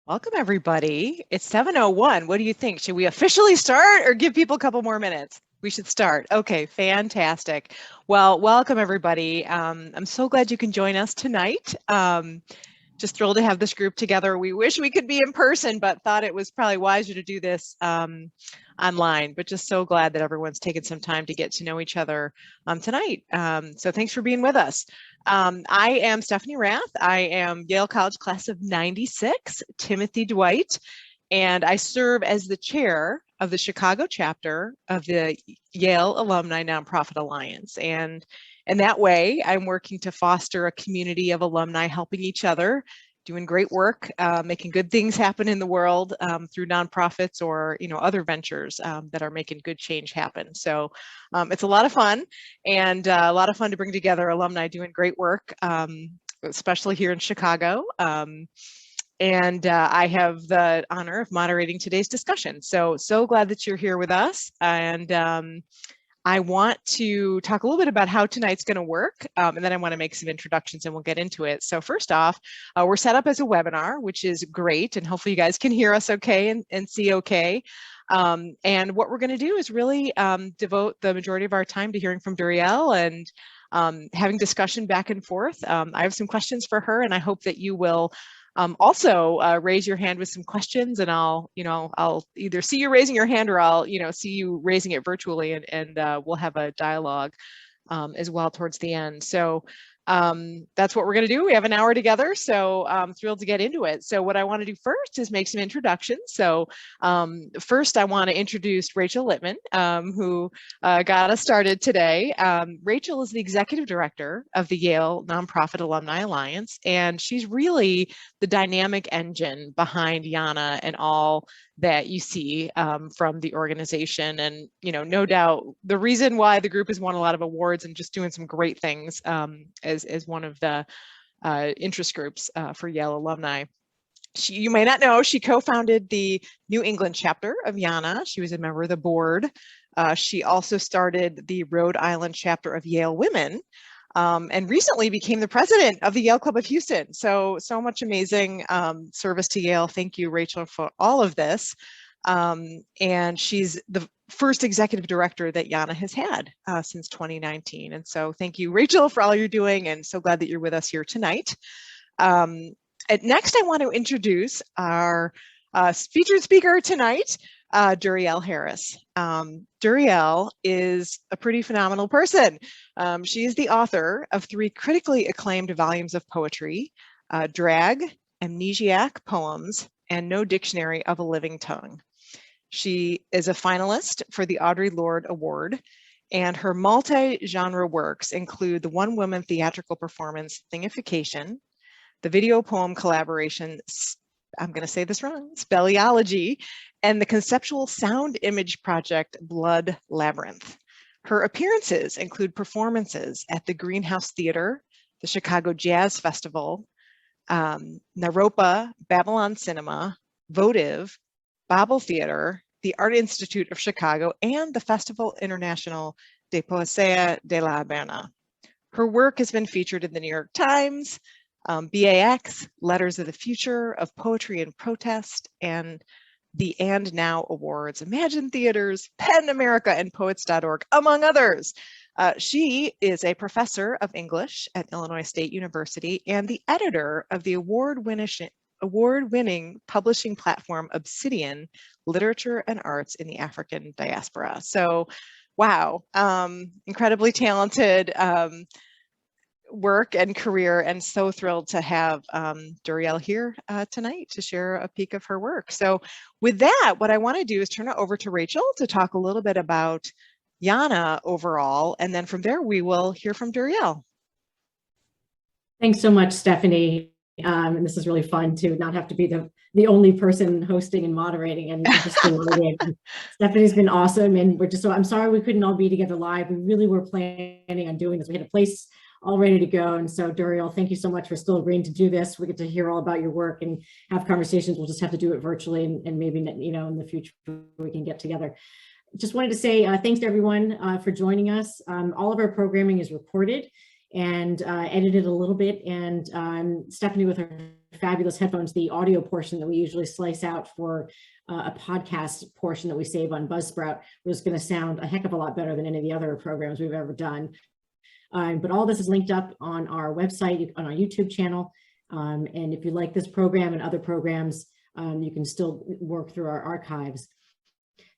Welcome, everybody. It's 7:01. What do you think? Should we officially start or give people a couple more minutes? We should start. Okay, fantastic. Well, welcome, everybody. I'm so glad you can join us tonight. Just thrilled to have this group together. We wish we could be in person, but thought it was probably wiser to do this online, but just so glad that everyone's taken some time to get to know each other tonight. So thanks for being with us. I am Stephanie Rath. I am Yale College class of 96, Timothy Dwight, and I serve as the chair of the Chicago chapter of the Yale Alumni Nonprofit Alliance. And in that way, I'm working to foster a community of alumni helping each other, doing great work, making good things happen in the world through nonprofits or other ventures that are making good change happen. So it's a lot of fun, and a lot of fun to bring together alumni doing great work, especially here in Chicago. And I have the honor of moderating today's discussion. So glad that you're here with us. And I want to talk a little bit about how tonight's going to work, and then I want to make some introductions and we'll get into it. So first off, we're set up as a webinar, which is great, and hopefully you guys can hear us okay and see okay. And what we're going to do is really devote the majority of our time to hearing from Duriel and having discussion back and forth. I have some questions for her, and I hope that you will also raise your hand with some questions, and I'll either see you raising your hand or I'll see you raising it virtually, and we'll have a dialogue as well towards the end. So that's what we're going to do. We have an hour together, so I'm thrilled to get into it. So what I want to do first is make some introductions. So first I want to introduce Rachel Littman, who got us started today. Rachel is the executive director of the Yale Nonprofit Alumni Alliance, and she's really the dynamic engine behind YANA and all that you see from the organization. And no doubt the reason why the group has won a lot of awards and just doing some great things as one of the interest groups for Yale alumni. You may not know, she co-founded the New England chapter of YANA. She was a member of the board. She also started the Rhode Island chapter of Yale Women, and recently became the president of the Yale Club of Houston. So much amazing service to Yale. Thank you, Rachel, for all of this. And she's the first executive director that YANA has had since 2019. And so thank you, Rachel, for all you're doing, and so glad that you're with us here tonight. Next, I want to introduce our featured speaker tonight, Duriel Harris. Duriel is a pretty phenomenal person. She is the author of 3 critically acclaimed volumes of poetry, Drag, Amnesiac Poems, and No Dictionary of a Living Tongue. She is a finalist for the Audre Lorde Award, and her multi-genre works include the one-woman theatrical performance, Thingification, the video poem collaboration, I'm going to say this wrong, Spelliology, and the conceptual sound image project, Blood Labyrinth. Her appearances include performances at the Greenhouse Theater, the Chicago Jazz Festival, Naropa, Babylon Cinema, Votive, Babel Theater, the Art Institute of Chicago, and the Festival International de Poesia de la Habana. Her work has been featured in the New York Times, BAX, Letters of the Future of Poetry and Protest, and the And Now Awards, Imagine Theaters, PEN America, and Poets.org, among others. She is a professor of English at Illinois State University and the editor of the award-winning publishing platform Obsidian, Literature and Arts in the African Diaspora. So, wow, incredibly talented work and career, and so thrilled to have Duriel here tonight to share a peek of her work. So with that, what I want to do is turn it over to Rachel to talk a little bit about YANA overall, and then from there we will hear from Duriel. Thanks so much, Stephanie. And this is really fun to not have to be the only person hosting and moderating, and just Stephanie's been awesome, and I'm sorry we couldn't all be together live. We really were planning on doing this. We had a place all ready to go. And so Duriel, thank you so much for still agreeing to do this. We get to hear all about your work and have conversations. We'll just have to do it virtually, and maybe, in the future we can get together. Just wanted to say thanks to everyone for joining us. All of our programming is recorded and edited a little bit, and Stephanie with her fabulous headphones, the audio portion that we usually slice out for a podcast portion that we save on Buzzsprout was going to sound a heck of a lot better than any of the other programs we've ever done. But all this is linked up on our website, on our YouTube channel. And if you like this program and other programs, you can still work through our archives.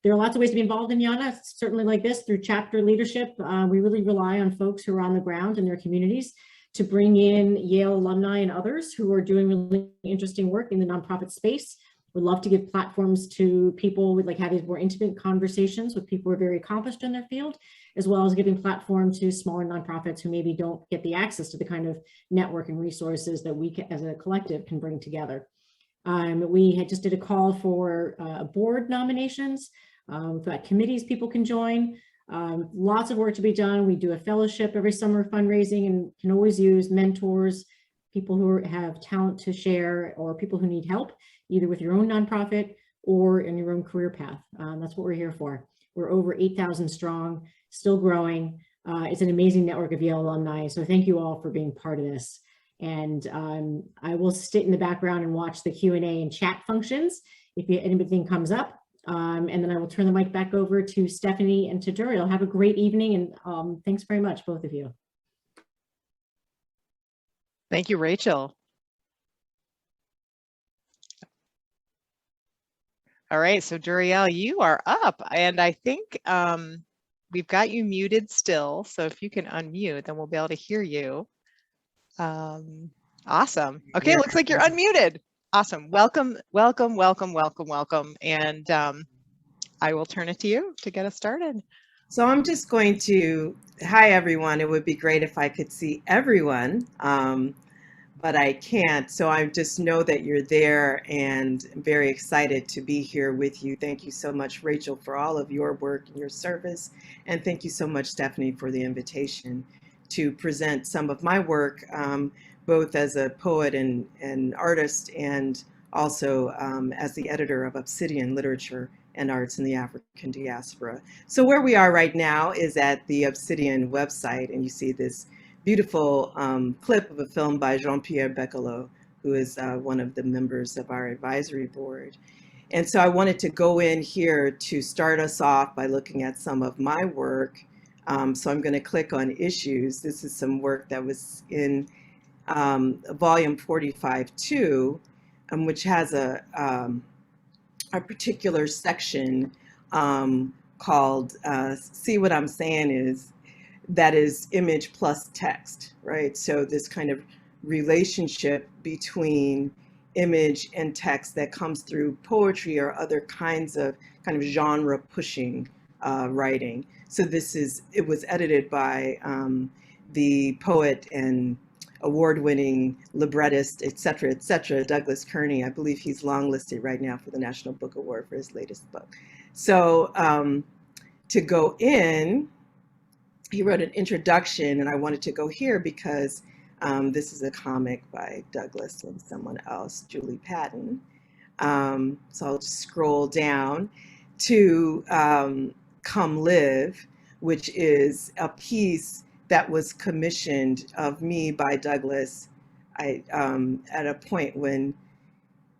There are lots of ways to be involved in YANA, certainly like this, through chapter leadership. We really rely on folks who are on the ground in their communities to bring in Yale alumni and others who are doing really interesting work in the nonprofit space. We'd love to give platforms to people with have these more intimate conversations with people who are very accomplished in their field, as well as giving platform to smaller nonprofits who maybe don't get the access to the kind of network and resources that we as a collective can bring together. We had just did a call for board nominations. We've got committees people can join. Lots of work to be done. We do a fellowship every summer fundraising and can always use mentors, people who have talent to share, or people who need help, either with your own nonprofit or in your own career path. That's what we're here for. We're over 8,000 strong, still growing. It's an amazing network of Yale alumni. So thank you all for being part of this. And I will sit in the background and watch the Q&A and chat functions if anything comes up. And then I will turn the mic back over to Stephanie and to Duriel. Have a great evening, and thanks very much, both of you. Thank you, Rachel. All right, so Duriel, you are up, and I think we've got you muted still. So if you can unmute, then we'll be able to hear you. Awesome. Okay, looks like you're unmuted. Awesome. Welcome, welcome, welcome, welcome, welcome. And I will turn it to you to get us started. So I'm just going to, hi everyone. It would be great if I could see everyone, but I can't. So I just know that you're there, and I'm very excited to be here with you. Thank you so much, Rachel, for all of your work and your service. And thank you so much, Stephanie, for the invitation to present some of my work, both as a poet and artist, and also as the editor of Obsidian Literature and Arts in the African Diaspora. So where we are right now is at the Obsidian website, and you see this beautiful clip of a film by Jean-Pierre Beccolo, who is one of the members of our advisory board. And so I wanted to go in here to start us off by looking at some of my work. So I'm going to click on issues. This is some work that was in volume 45-2, which has a particular section called See What I'm Saying Is, that is image plus text, right? So this kind of relationship between image and text that comes through poetry or other kinds of kind of genre pushing writing. So it was edited by the poet and award-winning librettist, et cetera, Douglas Kearney. I believe he's long-listed right now for the National Book Award for his latest book. So to go in, he wrote an introduction, and I wanted to go here because this is a comic by Douglas and someone else, Julie Patton. So I'll just scroll down to Come Live, which is a piece that was commissioned of me by Douglas at a point when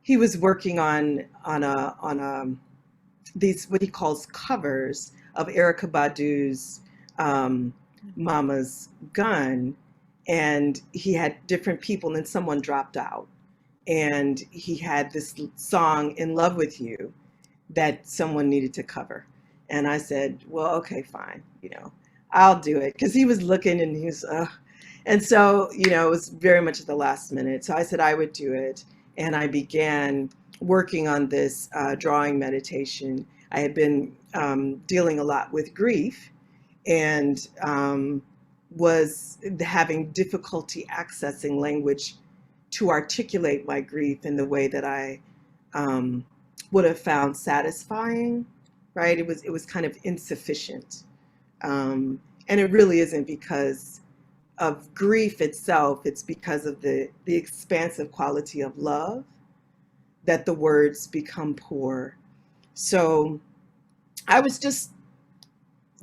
he was working on these what he calls covers of Erykah Badu's Mama's Gun, and he had different people, and then someone dropped out, and he had this song In Love With You that someone needed to cover, and I said, well, okay, fine, I'll do it, because he was looking and he was, and so, it was very much at the last minute. So I said I would do it, and I began working on this drawing meditation. I had been dealing a lot with grief, and was having difficulty accessing language to articulate my grief in the way that I would have found satisfying, right? It was kind of insufficient. And it really isn't because of grief itself, it's because of the expansive quality of love that the words become poor. So I was just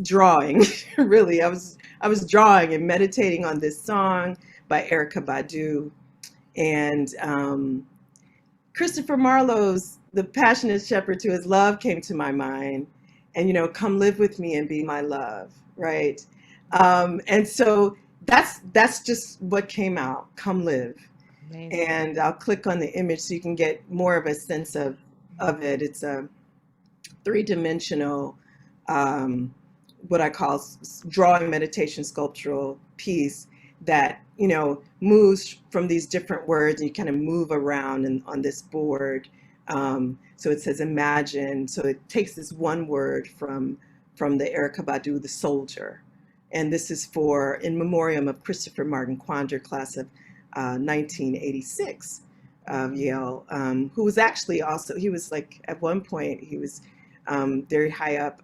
drawing, really. I was drawing and meditating on this song by Erykah Badu, and Christopher Marlowe's The Passionate Shepherd to His Love came to my mind, and, you know, come live with me and be my love, right? And so that's just what came out, come live. Amazing. And I'll click on the image so you can get more of a sense of it. It's a three-dimensional, what I call drawing meditation sculptural piece that, you know, moves from these different words, and you kind of move around on this board. So it says imagine. So it takes this one word from the Erykah Badu, the soldier. And this is in memoriam of Christopher Martin Quander, class of 1986 of Yale, who was actually also, he was like, at one point, he was very high up.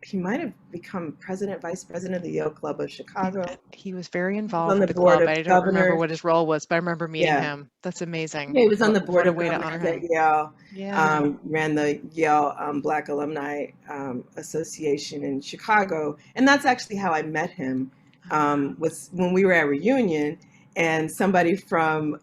He might have become president, vice president of the Yale Club of Chicago. He was very involved on the with the board club. of I don't remember governors. what his role was, but I remember meeting Yeah. him. That's amazing. Yeah, he was on the board What a of way to honor governors him. at Yale. Yeah. Ran the Yale Black Alumni Association in Chicago, and that's actually how I met him. Was when we were at reunion, and somebody from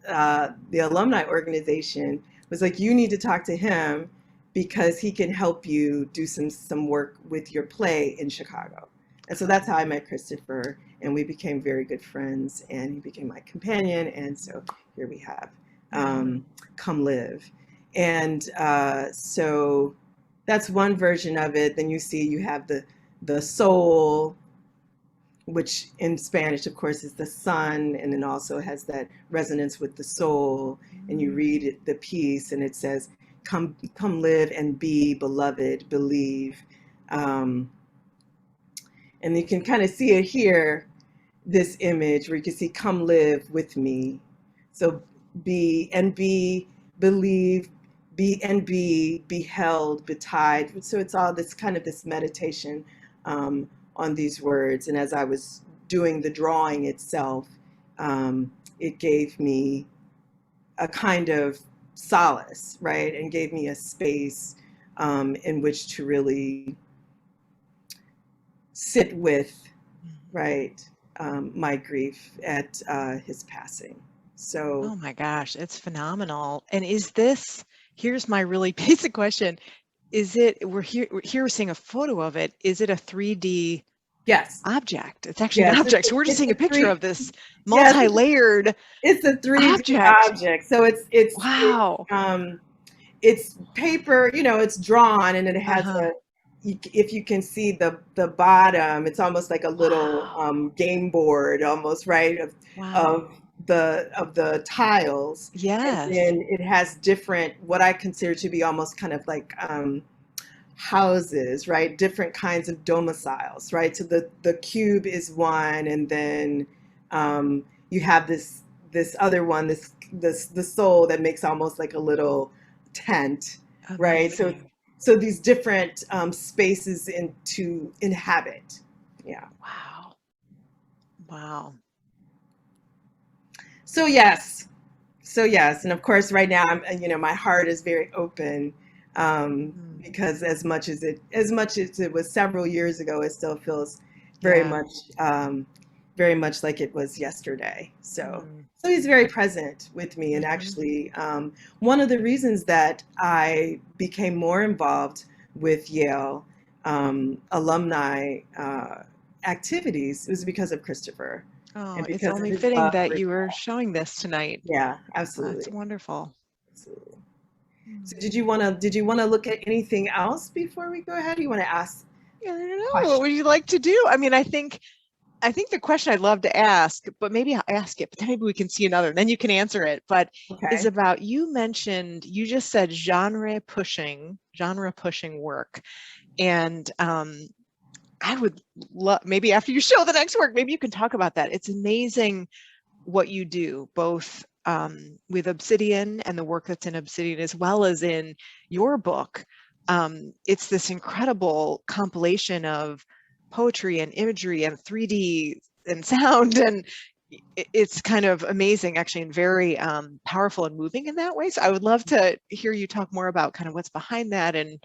the alumni organization was like, "You need to talk to him because he can help you do some work with your play in Chicago." And so that's how I met Christopher, and we became very good friends, and he became my companion, and so here we have Come Live. And so that's one version of it. Then you have the soul, which in Spanish, of course, is the sun, and then also has that resonance with the soul. And you read the piece, and it says, come live and be beloved, believe. And you can kind of see it here, this image where you can see come live with me. So be and be, believe, be and be held, betide. So it's all this kind of this meditation on these words. And as I was doing the drawing itself, it gave me a kind of solace, right? And gave me a space in which to really sit with, right, my grief at his passing. So, oh my gosh, it's phenomenal. And here's my really basic question. We're here seeing a photo of it. Is it a 3D yes object? It's actually an object. So we're just seeing a picture of this yes, multi-layered it's a 3D object. So it's wow. It's paper, you know, it's drawn, and it has if you can see the bottom, it's almost like a little game board, almost, right, of the tiles. Yes. And then it has different, what I consider to be almost kind of like houses, right? Different kinds of domiciles, right? So the cube is one, and then you have this other one, the soul that makes almost like a little tent, right? So these different spaces to inhabit. Yeah. Wow. So yes, and of course, right now, my heart is very open because as much as it was several years ago, it still feels very much like it was yesterday. So he's very present with me, and actually, one of the reasons that I became more involved with Yale alumni activities was because of Christopher. Oh, it's only fitting that you were showing this tonight. Yeah, absolutely. That's wonderful. Absolutely. So did you want to look at anything else before we go ahead? Do you want to ask? I don't know. What would you like to do? I mean, I think the question I'd love to ask, but maybe I'll ask it, but then maybe we can see another, and then you can answer it. But is about, you just said genre pushing work, and I would love, maybe after you show the next work, maybe you can talk about that. It's amazing what you do, both with Obsidian and the work that's in Obsidian, as well as in your book. It's this incredible compilation of poetry and imagery and 3D and sound, and it's kind of amazing, actually, and very powerful and moving in that way. So I would love to hear you talk more about kind of what's behind that and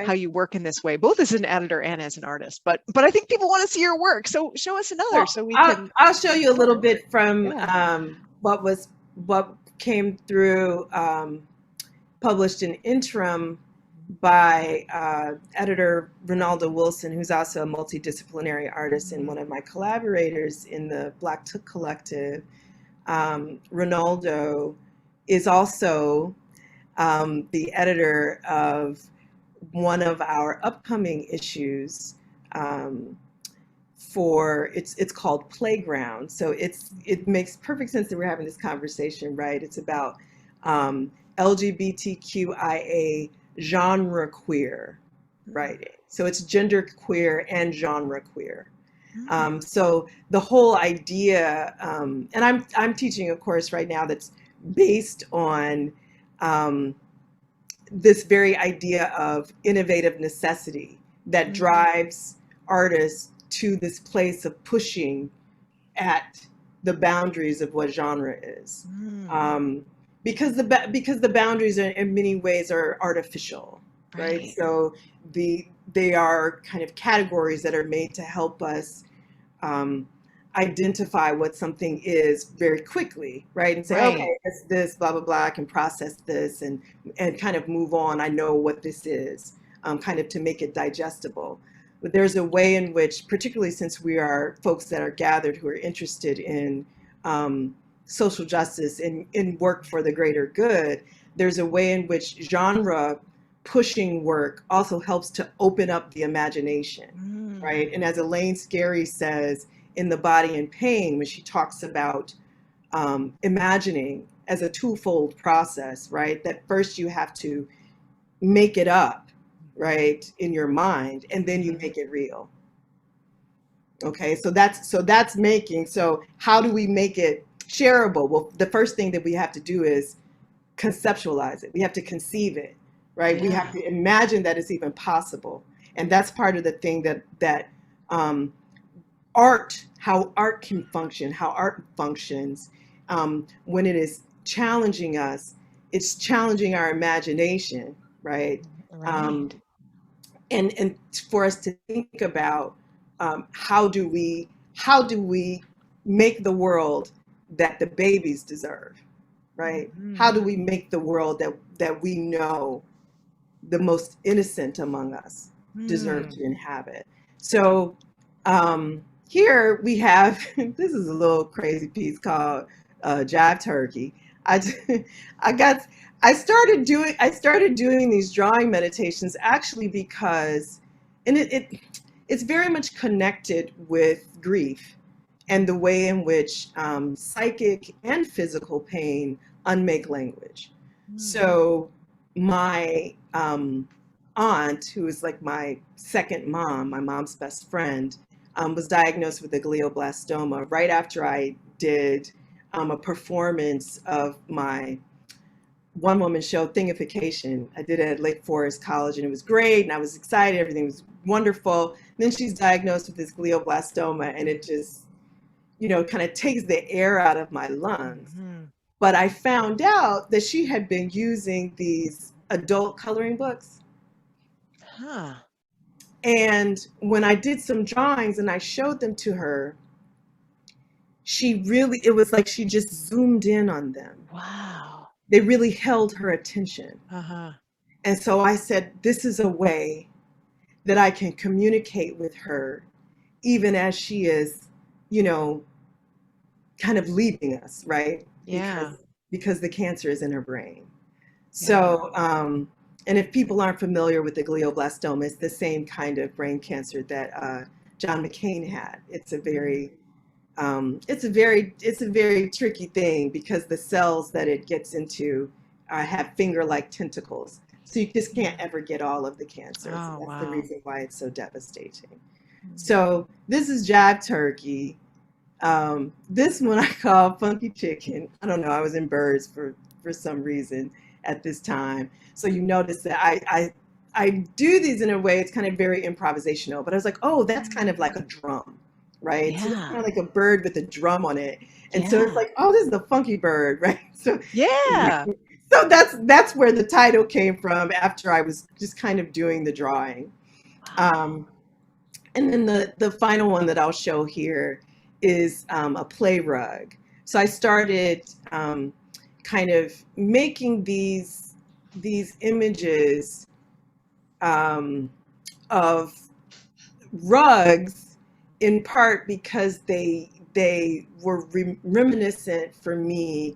how you work in this way, both as an editor and as an artist. But I think people want to see your work, so show us another, so we can. I'll show you a little bit from what came through, published an interim by editor Ronaldo Wilson, who's also a multidisciplinary artist and one of my collaborators in the Black Took Collective. Ronaldo is also the editor of one of our upcoming issues for it's called Playground. So it makes perfect sense that we're having this conversation, right? It's about LGBTQIA genre queer writing. So it's gender queer and genre queer. So the whole idea, and I'm teaching a course right now that's based on this very idea of innovative necessity that drives artists to this place of pushing at the boundaries of what genre is. Because the boundaries are, in many ways, are artificial, right? So they are kind of categories that are made to help us identify what something is very quickly, right? And say, okay, it's this, blah, blah, blah, I can process this and kind of move on. I know what this is, kind of to make it digestible. But there's a way in which, particularly since we are folks that are gathered who are interested in social justice and in work for the greater good, there's a way in which genre pushing work also helps to open up the imagination, right? And as Elaine Scarry says in The Body and Pain, when she talks about imagining as a twofold process, right? That first you have to make it up, right, in your mind, and then you make it real. Okay, so that's making. So how do we make it shareable? Well, the first thing that we have to do is conceptualize it. We have to conceive it, right? We have to imagine that it's even possible. And that's part of the thing that art, how art can function, how art functions when it is challenging us, it's challenging our imagination, right? And for us to think about how do we make the world that the babies deserve, right? How do we make the world that we know the most innocent among us deserve to inhabit? So here we have, this is a little crazy piece called Jive Turkey. I started doing these drawing meditations actually because, and it's very much connected with grief and the way in which psychic and physical pain unmake language. So my aunt, who is like my second mom, my mom's best friend, was diagnosed with a glioblastoma right after I did a performance of my one-woman show, Thingification. I did it at Lake Forest College, and it was great, and I was excited. Everything was wonderful. And then she's diagnosed with this glioblastoma, and it just, kind of takes the air out of my lungs. But I found out that she had been using these adult coloring books. And when I did some drawings and I showed them to her, it was like she just zoomed in on them. Wow. They really held her attention. And so I said, this is a way that I can communicate with her, even as she is, kind of leaving us, right? Because the cancer is in her brain. So, and if people aren't familiar with the glioblastoma, it's the same kind of brain cancer that John McCain had. It's a very tricky thing because the cells that it gets into have finger-like tentacles. So you just can't ever get all of the cancer. So that's the reason why it's so devastating. So this is Jive Turkey. This one I call Funky Chicken. I don't know, I was in birds for some reason at this time. So you notice that I do these in a way, it's kind of very improvisational, but I was like, oh, that's kind of like a drum, right? So it's kind of like a bird with a drum on it. And so it's like, oh, this is a funky bird, right? So so that's where the title came from after I was just kind of doing the drawing. And then the final one that I'll show here is a play rug. So I started kind of making these images of rugs, in part because they were reminiscent for me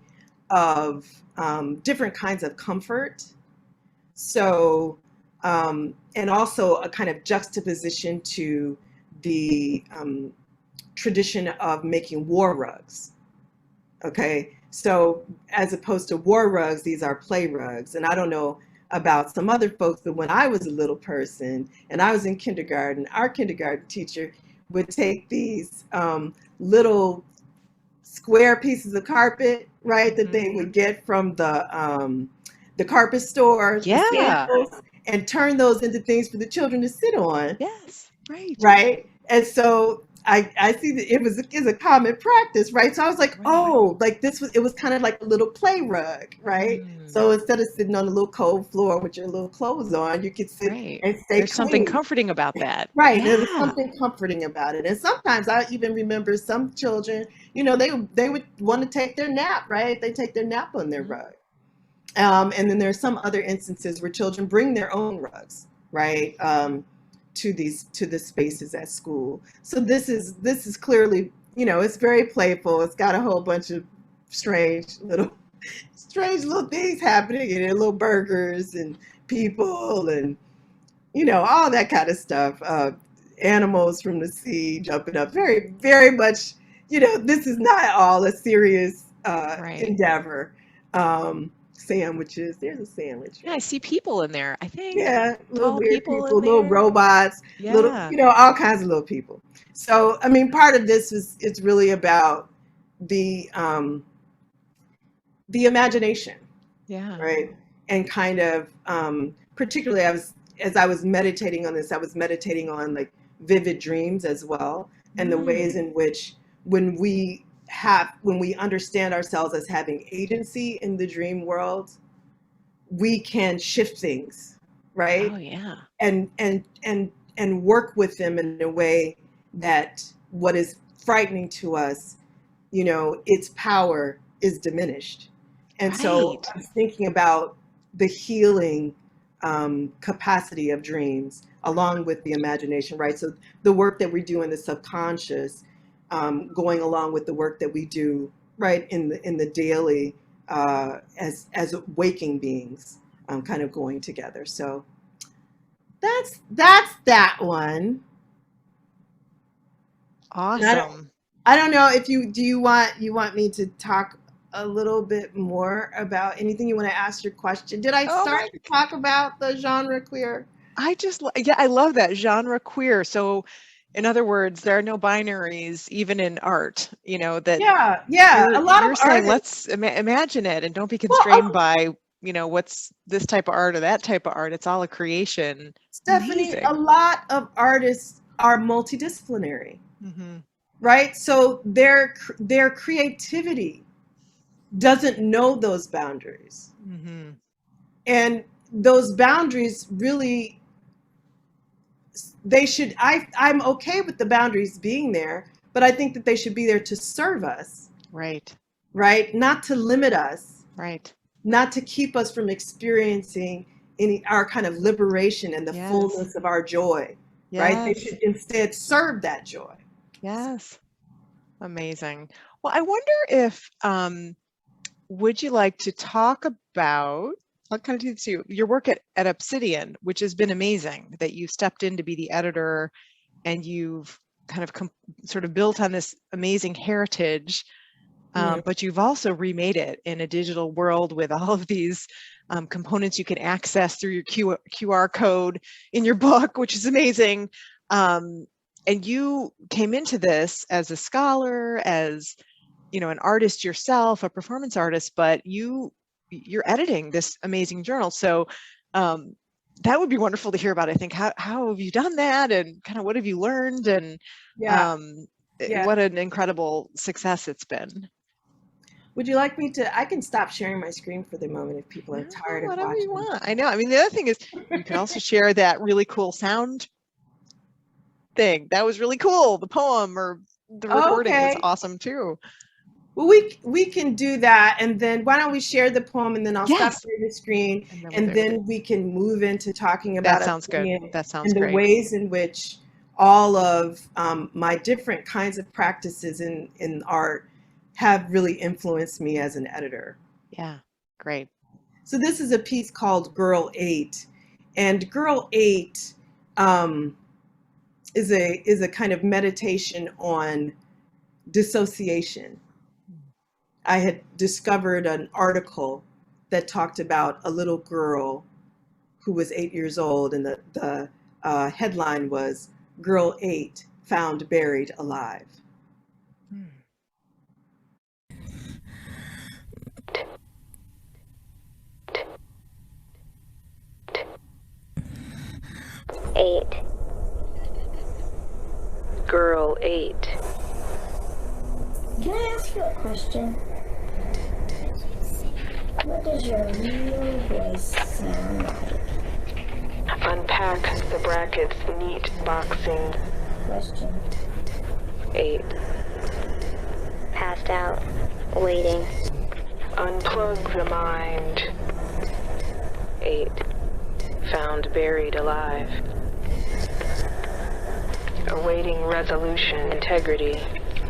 of different kinds of comfort. So, and also a kind of juxtaposition to the tradition of making war rugs. Okay, so as opposed to war rugs, these are play rugs. And I don't know about some other folks, but when I was a little person and I was in kindergarten, our kindergarten teacher would take these little square pieces of carpet, right, that they would get from the carpet store, the samples, and turn those into things for the children to sit on. Yes, right. Right. And so I see that it was a common practice, right? So I was like, oh, like it was kind of like a little play rug, right? So instead of sitting on a little cold floor with your little clothes on, you could sit and stay There's something clean. comforting about that. Right. There was something comforting about it. And sometimes I even remember some children, you know, they would want to take their nap, right? They take their nap on their rug. And then there are some other instances where children bring their own rugs, right? To the spaces at school. So this is clearly, you know, it's very playful. It's got a whole bunch of strange little things happening, and little burgers and people and, you know, all that kind of stuff. Animals from the sea jumping up. Very, very much, you know, this is not all a serious endeavor. Sandwiches. There's a sandwich. Yeah, I see people in there, I think. Yeah, little weird people, in little there. robots, little, you know, all kinds of little people. So, I mean, part of this it's really about the imagination. Yeah. Right. And kind of particularly as I was meditating on this, I was meditating on like vivid dreams as well, and the ways in which when we understand ourselves as having agency in the dream world, we can shift things, right? Oh yeah. And work with them in a way that what is frightening to us, you know, its power is diminished. And so I'm thinking about the healing capacity of dreams along with the imagination, right? So the work that we do in the subconscious, going along with the work that we do right in the daily as waking beings, kind of going together. So that's that one. Awesome. I don't know if you want me to talk a little bit more about anything. You want to ask your question? Did I start to talk about the genre queer? I love that, genre queer. So in other words, there are no binaries even in art, you know, that a lot of saying, artists, let's imagine it and don't be constrained by, you know, what's this type of art or that type of art. It's all a creation. Stephanie, a lot of artists are multidisciplinary, right? So their creativity doesn't know those boundaries. And those boundaries really, I'm okay with the boundaries being there, but I think that they should be there to serve us. Right. Not to limit us. Right. Not to keep us from experiencing our kind of liberation and the fullness of our joy. Right. They should instead serve that joy. Yes. Amazing. Well, I wonder if, would you like to talk about, I'll kind of do this to you, your work at Obsidian, which has been amazing, that you stepped in to be the editor and you've kind of sort of built on this amazing heritage, but you've also remade it in a digital world with all of these components you can access through your QR code in your book, which is amazing. And you came into this as a scholar, as, you know, an artist yourself, a performance artist, but you're editing this amazing journal. So that would be wonderful to hear about. I think, how have you done that, and kind of what have you learned, and what an incredible success it's been. Would you like me to? I can stop sharing my screen for the moment if people are tired of watching. You want. I know. I mean, the other thing is you can also share that really cool sound thing. That was really cool. The poem or the recording was awesome too. Well, we can do that, and then why don't we share the poem, and then I'll stop Yes. sharing the screen, And and then we can move into talking about that sounds good. Obsidian That sounds and the great. ways in which all of my different kinds of practices in art have really influenced me as an editor. Yeah, great. So this is a piece called Girl 8, and Girl 8 is a kind of meditation on dissociation. I had discovered an article that talked about a little girl who was 8 years old, and the headline was Girl 8 Found Buried Alive. Eight. Girl 8. Can I ask you a question? What does your real voice sound like? Unpack the brackets, neat boxing. Question. 8. Passed out, waiting. Unplug the mind. 8. Found buried alive. Awaiting resolution, integrity.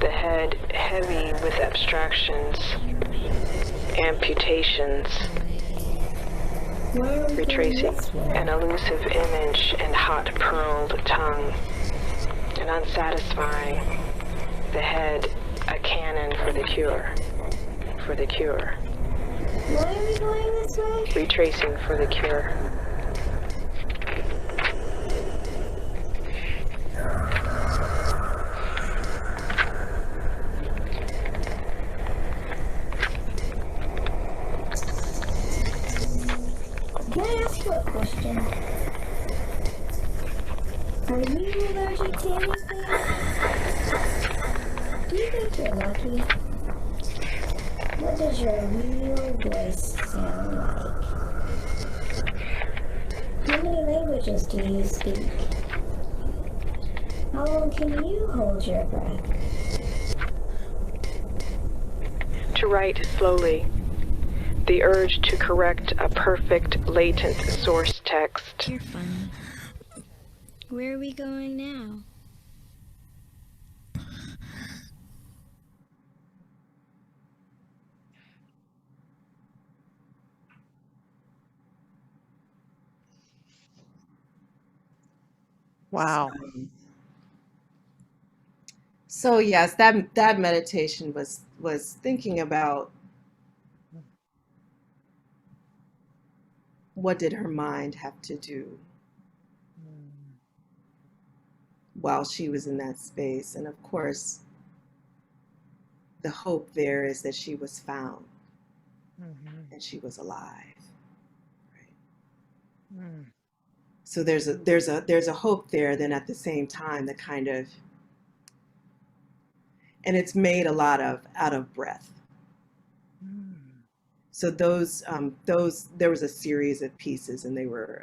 The head heavy with abstractions. Amputations. Why are we Retracing going this way? an elusive image and hot pearled tongue. And unsatisfying. The head, a cannon for the cure. For the cure. Why are we going this way? Retracing for the cure. Can I ask you a question? Are you allergic to anything? Do you think you're lucky? What does your real voice sound like? How many languages do you speak? How long can you hold your breath? To write slowly. The urge to correct a perfect latent source text. You're funny. Where are we going now? Wow. So yes, that meditation was thinking about what did her mind have to do while she was in that space. And of course, the hope there is that she was found and she was alive. Right? So there's a hope there. Then at the same time, the kind of, and it's made a lot of out of breath. So those there was a series of pieces, and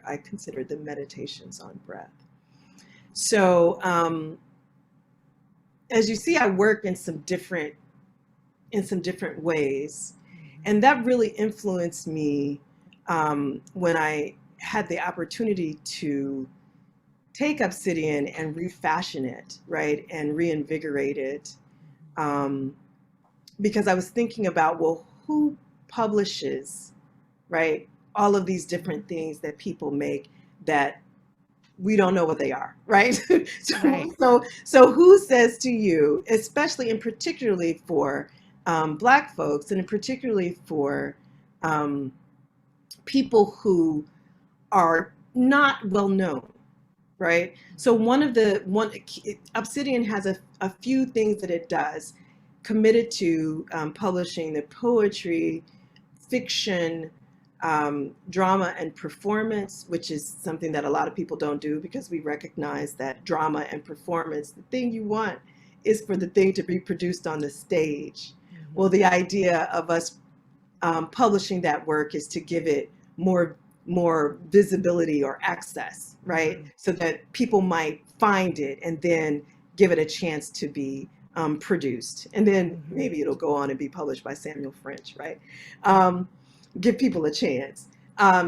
I considered them meditations on breath. So as you see, I work in some different ways, and that really influenced me when I had the opportunity to take Obsidian and refashion it, right, and reinvigorate it, because I was thinking about, well, who publishes, right, all of these different things that people make that we don't know what they are, right? So who says to you, especially and particularly for Black folks, and particularly for people who are not well known, right? So Obsidian has a few things that it does, committed to publishing the poetry, fiction, drama, and performance, which is something that a lot of people don't do, because we recognize that drama and performance, the thing you want is for the thing to be produced on the stage. Well, the idea of us publishing that work is to give it more visibility or access, right? So that people might find it and then give it a chance to be produced, and then maybe it'll go on and be published by Samuel French, right? Give people a chance.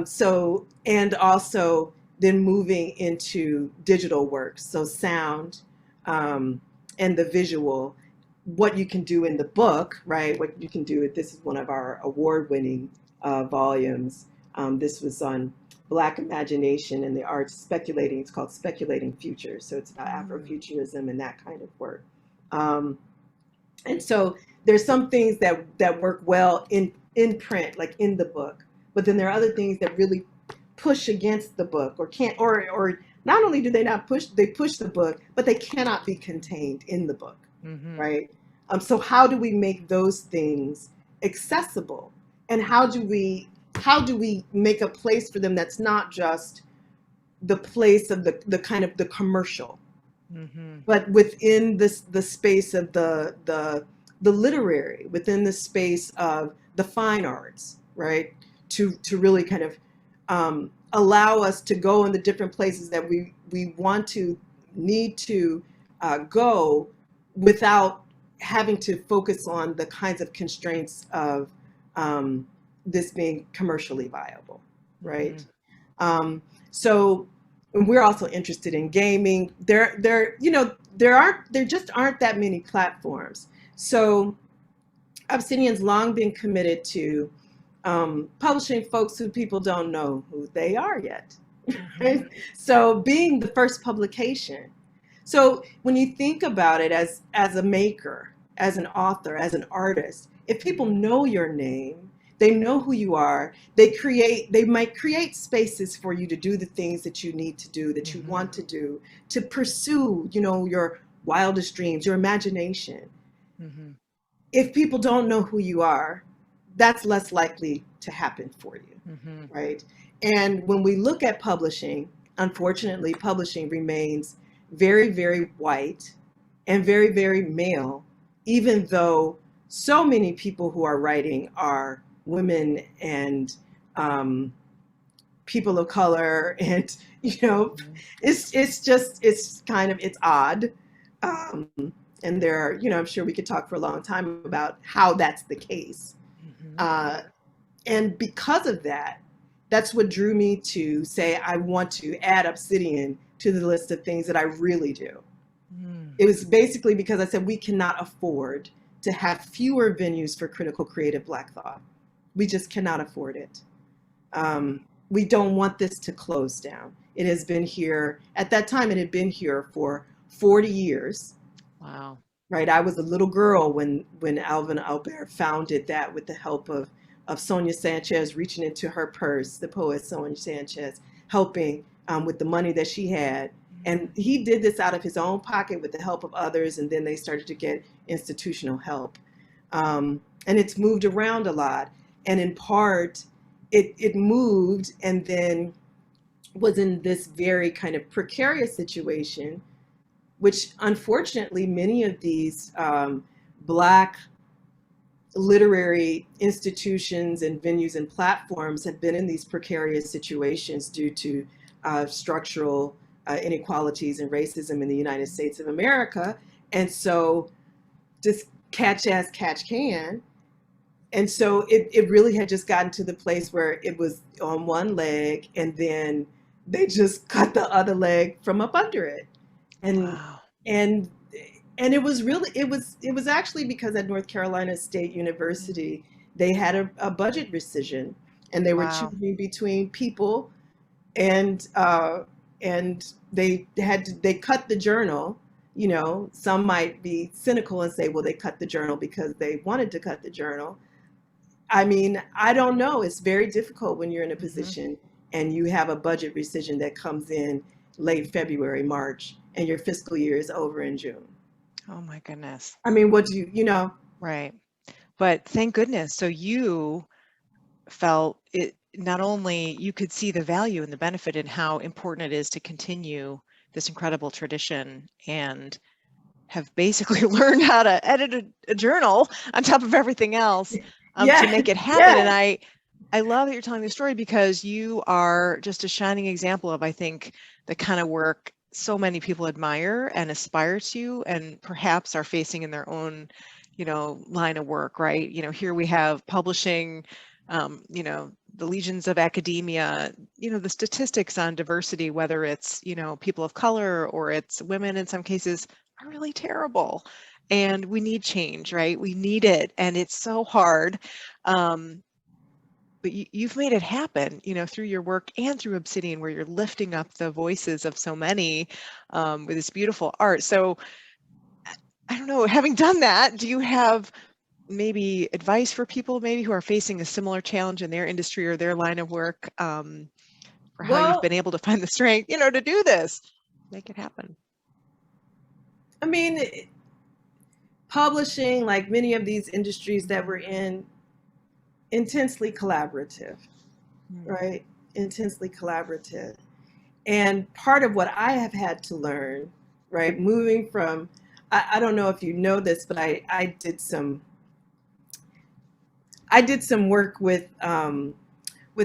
So, and also then moving into digital works, so sound and the visual, what you can do in the book, right? What you can do, this is one of our award-winning volumes. This was on Black imagination and the arts, speculating, it's called Speculating Futures. So it's about Afrofuturism and that kind of work. And so there's some things that work well in print, like in the book, but then there are other things that really push against the book or can't, or not only do they not push, they push the book, but they cannot be contained in the book, right? So how do we make those things accessible? And how do we make a place for them that's not just the place of the kind of the commercial, but within the space of the literary, within the space of the fine arts, right? To really kind of allow us to go in the different places that we need to go without having to focus on the kinds of constraints of this being commercially viable, right? So we're also interested in gaming. There just aren't that many platforms. So Obsidian's long been committed to publishing folks who people don't know who they are yet. Right? So being the first publication. So when you think about it as a maker, as an author, as an artist, if people know your name, they know who you are, they might create spaces for you to do the things that you need to do, that you want to do, to pursue, your wildest dreams, your imagination. If people don't know who you are, that's less likely to happen for you, right? And when we look at publishing, unfortunately, publishing remains very, very white and very, very male, even though so many people who are writing are women and people of color, and it's odd. And there are, I'm sure we could talk for a long time about how that's the case. And because of that, that's what drew me to say, I want to add Obsidian to the list of things that I really do. It was basically because I said, we cannot afford to have fewer venues for critical creative Black thought. We just cannot afford it. We don't want this to close down. It has been here, at that time, it had been here for 40 years. Wow. Right, I was a little girl when Alvin Albert founded that with the help of Sonia Sanchez reaching into her purse, the poet Sonia Sanchez, helping with the money that she had. And he did this out of his own pocket with the help of others, and then they started to get institutional help. And it's moved around a lot. And in part, it moved and then was in this very kind of precarious situation, which unfortunately many of these Black literary institutions and venues and platforms have been in these precarious situations due to structural inequalities and racism in the United States of America. And so just catch as catch can. And so it really had just gotten to the place where it was on one leg and then they just cut the other leg from up under it. And Wow. and it was really, it was actually because at North Carolina State University, they had a budget rescission, and they were Wow. choosing between people, and they cut the journal. Some might be cynical and say, well, they cut the journal because they wanted to cut the journal. I mean, I don't know. It's very difficult when you're in a position and you have a budget rescission that comes in late February, March, and your fiscal year is over in June. Oh my goodness. I mean, what do you know? Right. But thank goodness. So you felt it, not only you could see the value and the benefit in how important it is to continue this incredible tradition, and have basically learned how to edit a journal on top of everything else to make it happen. And I love that you're telling the story, because you are just a shining example of, I think, the kind of work so many people admire and aspire to, and perhaps are facing in their own, line of work, right? Here we have publishing, the legions of academia, the statistics on diversity, whether it's, people of color or it's women in some cases, are really terrible. And we need change, right? We need it. And it's so hard. But you've made it happen, through your work and through Obsidian, where you're lifting up the voices of so many with this beautiful art. So I don't know, having done that, do you have maybe advice for people maybe who are facing a similar challenge in their industry or their line of work, for how you've been able to find the strength, to do this, make it happen? I mean, publishing, like many of these industries that we're in, intensely collaborative, right? Intensely collaborative. And part of what I have had to learn, right, moving from, I don't know if you know this, but I did some work with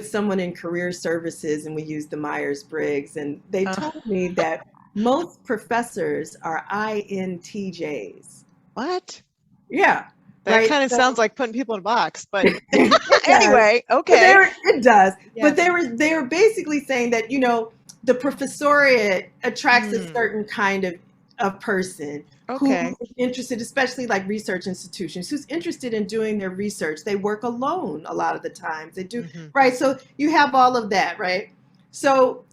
someone in career services, and we used the Myers-Briggs, and they told me that most professors are INTJs. What? Yeah. That right? kind of So, sounds like putting people in a box, but anyway, okay. It does. Yeah. But they were basically saying that, the professoriate attracts a certain kind of person Okay. who's interested, especially like research institutions, who's interested in doing their research. They work alone a lot of the times. They do, right? So you have all of that, right? So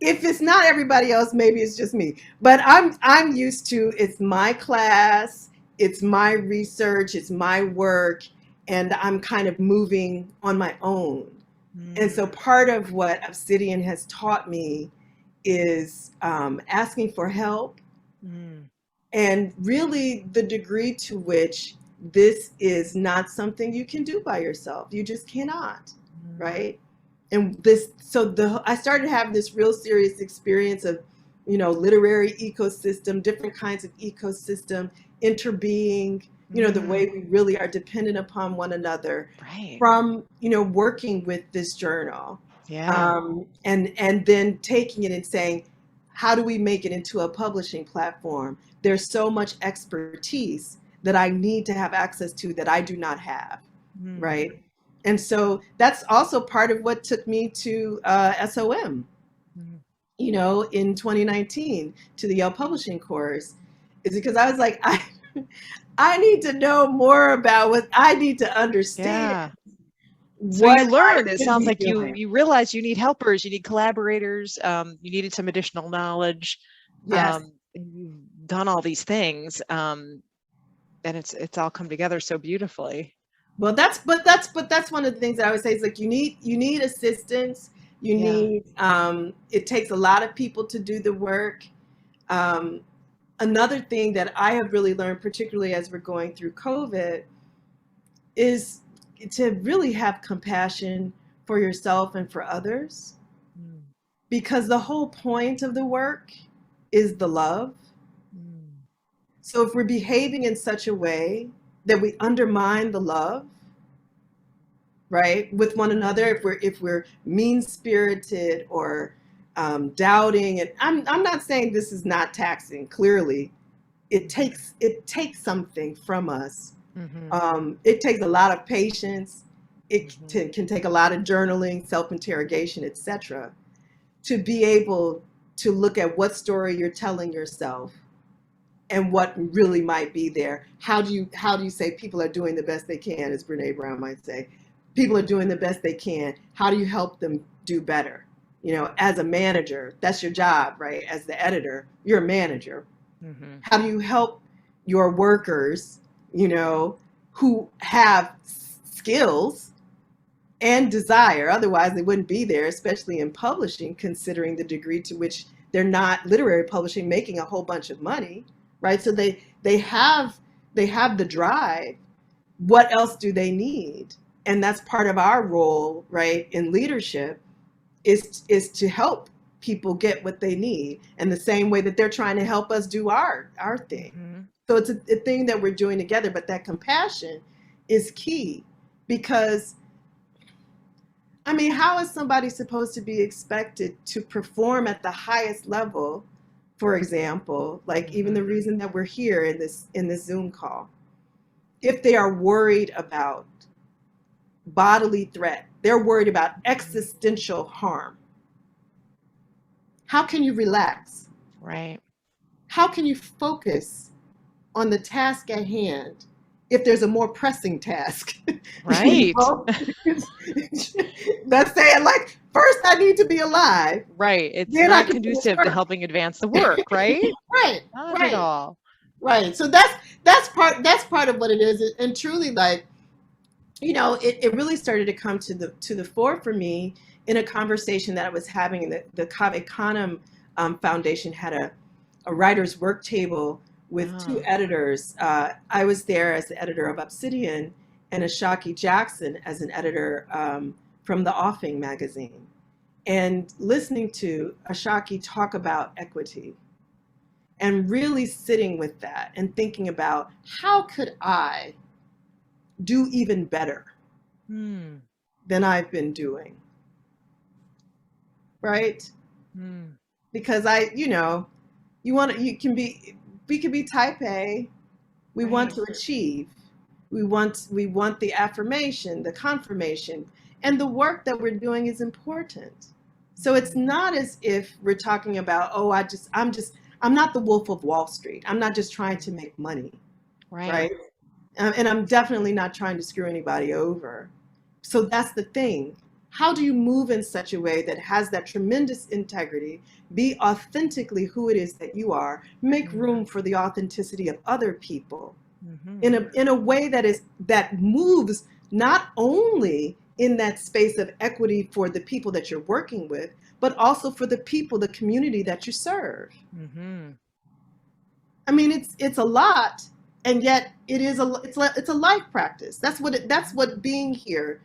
if it's not everybody else, maybe it's just me. But I'm used to, it's my class, it's my research, it's my work, and I'm kind of moving on my own. And so part of what Obsidian has taught me is asking for help, and really the degree to which this is not something you can do by yourself. You just cannot, right? And I started having this real serious experience of, literary ecosystem, different kinds of ecosystem, interbeing, the way we really are dependent upon one another, Right. from, working with this journal. Yeah. And then taking it and saying, how do we make it into a publishing platform? There's so much expertise that I need to have access to that I do not have, right? And so that's also part of what took me to SOM, in 2019, to the Yale Publishing course, is because I was like, I need to know more about what I need to understand. Yeah. So you learned, it should sounds be like doing. you realize you need helpers, you need collaborators, you needed some additional knowledge. Yes. And you've done all these things, and it's all come together so beautifully. Well, that's one of the things that I would say is, like, you need assistance. You need, it takes a lot of people to do the work. Another thing that I have really learned, particularly as we're going through COVID, is to really have compassion for yourself and for others, because the whole point of the work is the love. So if we're behaving in such a way that we undermine the love, right, with one another, if we're mean-spirited or doubting, and I'm not saying this is not taxing. Clearly, it takes something from us. It takes a lot of patience. It can take a lot of journaling, self-interrogation, etc., to be able to look at what story you're telling yourself and what really might be there. How do you say people are doing the best they can, as Brene Brown might say? People are doing the best they can. How do you help them do better? As a manager, that's your job, right? As the editor, you're a manager. How do you help your workers, who have skills and desire? Otherwise, they wouldn't be there, especially in publishing, considering the degree to which they're not literary publishing, making a whole bunch of money, right? So they have the drive. What else do they need? And that's part of our role, right, in leadership, is to help people get what they need, and the same way that they're trying to help us do our thing. So it's a thing that we're doing together, but that compassion is key, because, I mean, how is somebody supposed to be expected to perform at the highest level for example, like even the reason that we're here in this Zoom call, if they are worried about bodily threat, they're worried about existential harm, how can you relax? Right. How can you focus on the task at hand if there's a more pressing task? Right. That's saying, like, first I need to be alive. Right. It's Then I not can do this conducive to work. helping advance the work, right? Right. Not Right. at all. Right. So that's part of what it is. And truly, like, you know, it really started to come to the fore for me in a conversation that I was having. The Cave Canem Foundation had a writer's work table with two editors. I was there as the editor of Obsidian, and Ashaki Jackson as an editor from the Offing magazine. And listening to Ashaki talk about equity and really sitting with that and thinking about how could I do even better than I've been doing, right? Because we can be type A. We want to achieve. We want the affirmation, the confirmation, and the work that we're doing is important. So it's not as if we're talking about, I'm not the Wolf of Wall Street. I'm not just trying to make money, right? And I'm definitely not trying to screw anybody over. So that's the thing. How do you move in such a way that has that tremendous integrity, be authentically who it is that you are, make room for the authenticity of other people in a way that moves not only in that space of equity for the people that you're working with, but also for the people, the community that you serve. I mean, it's a lot, and yet it's a life practice. That's what being here,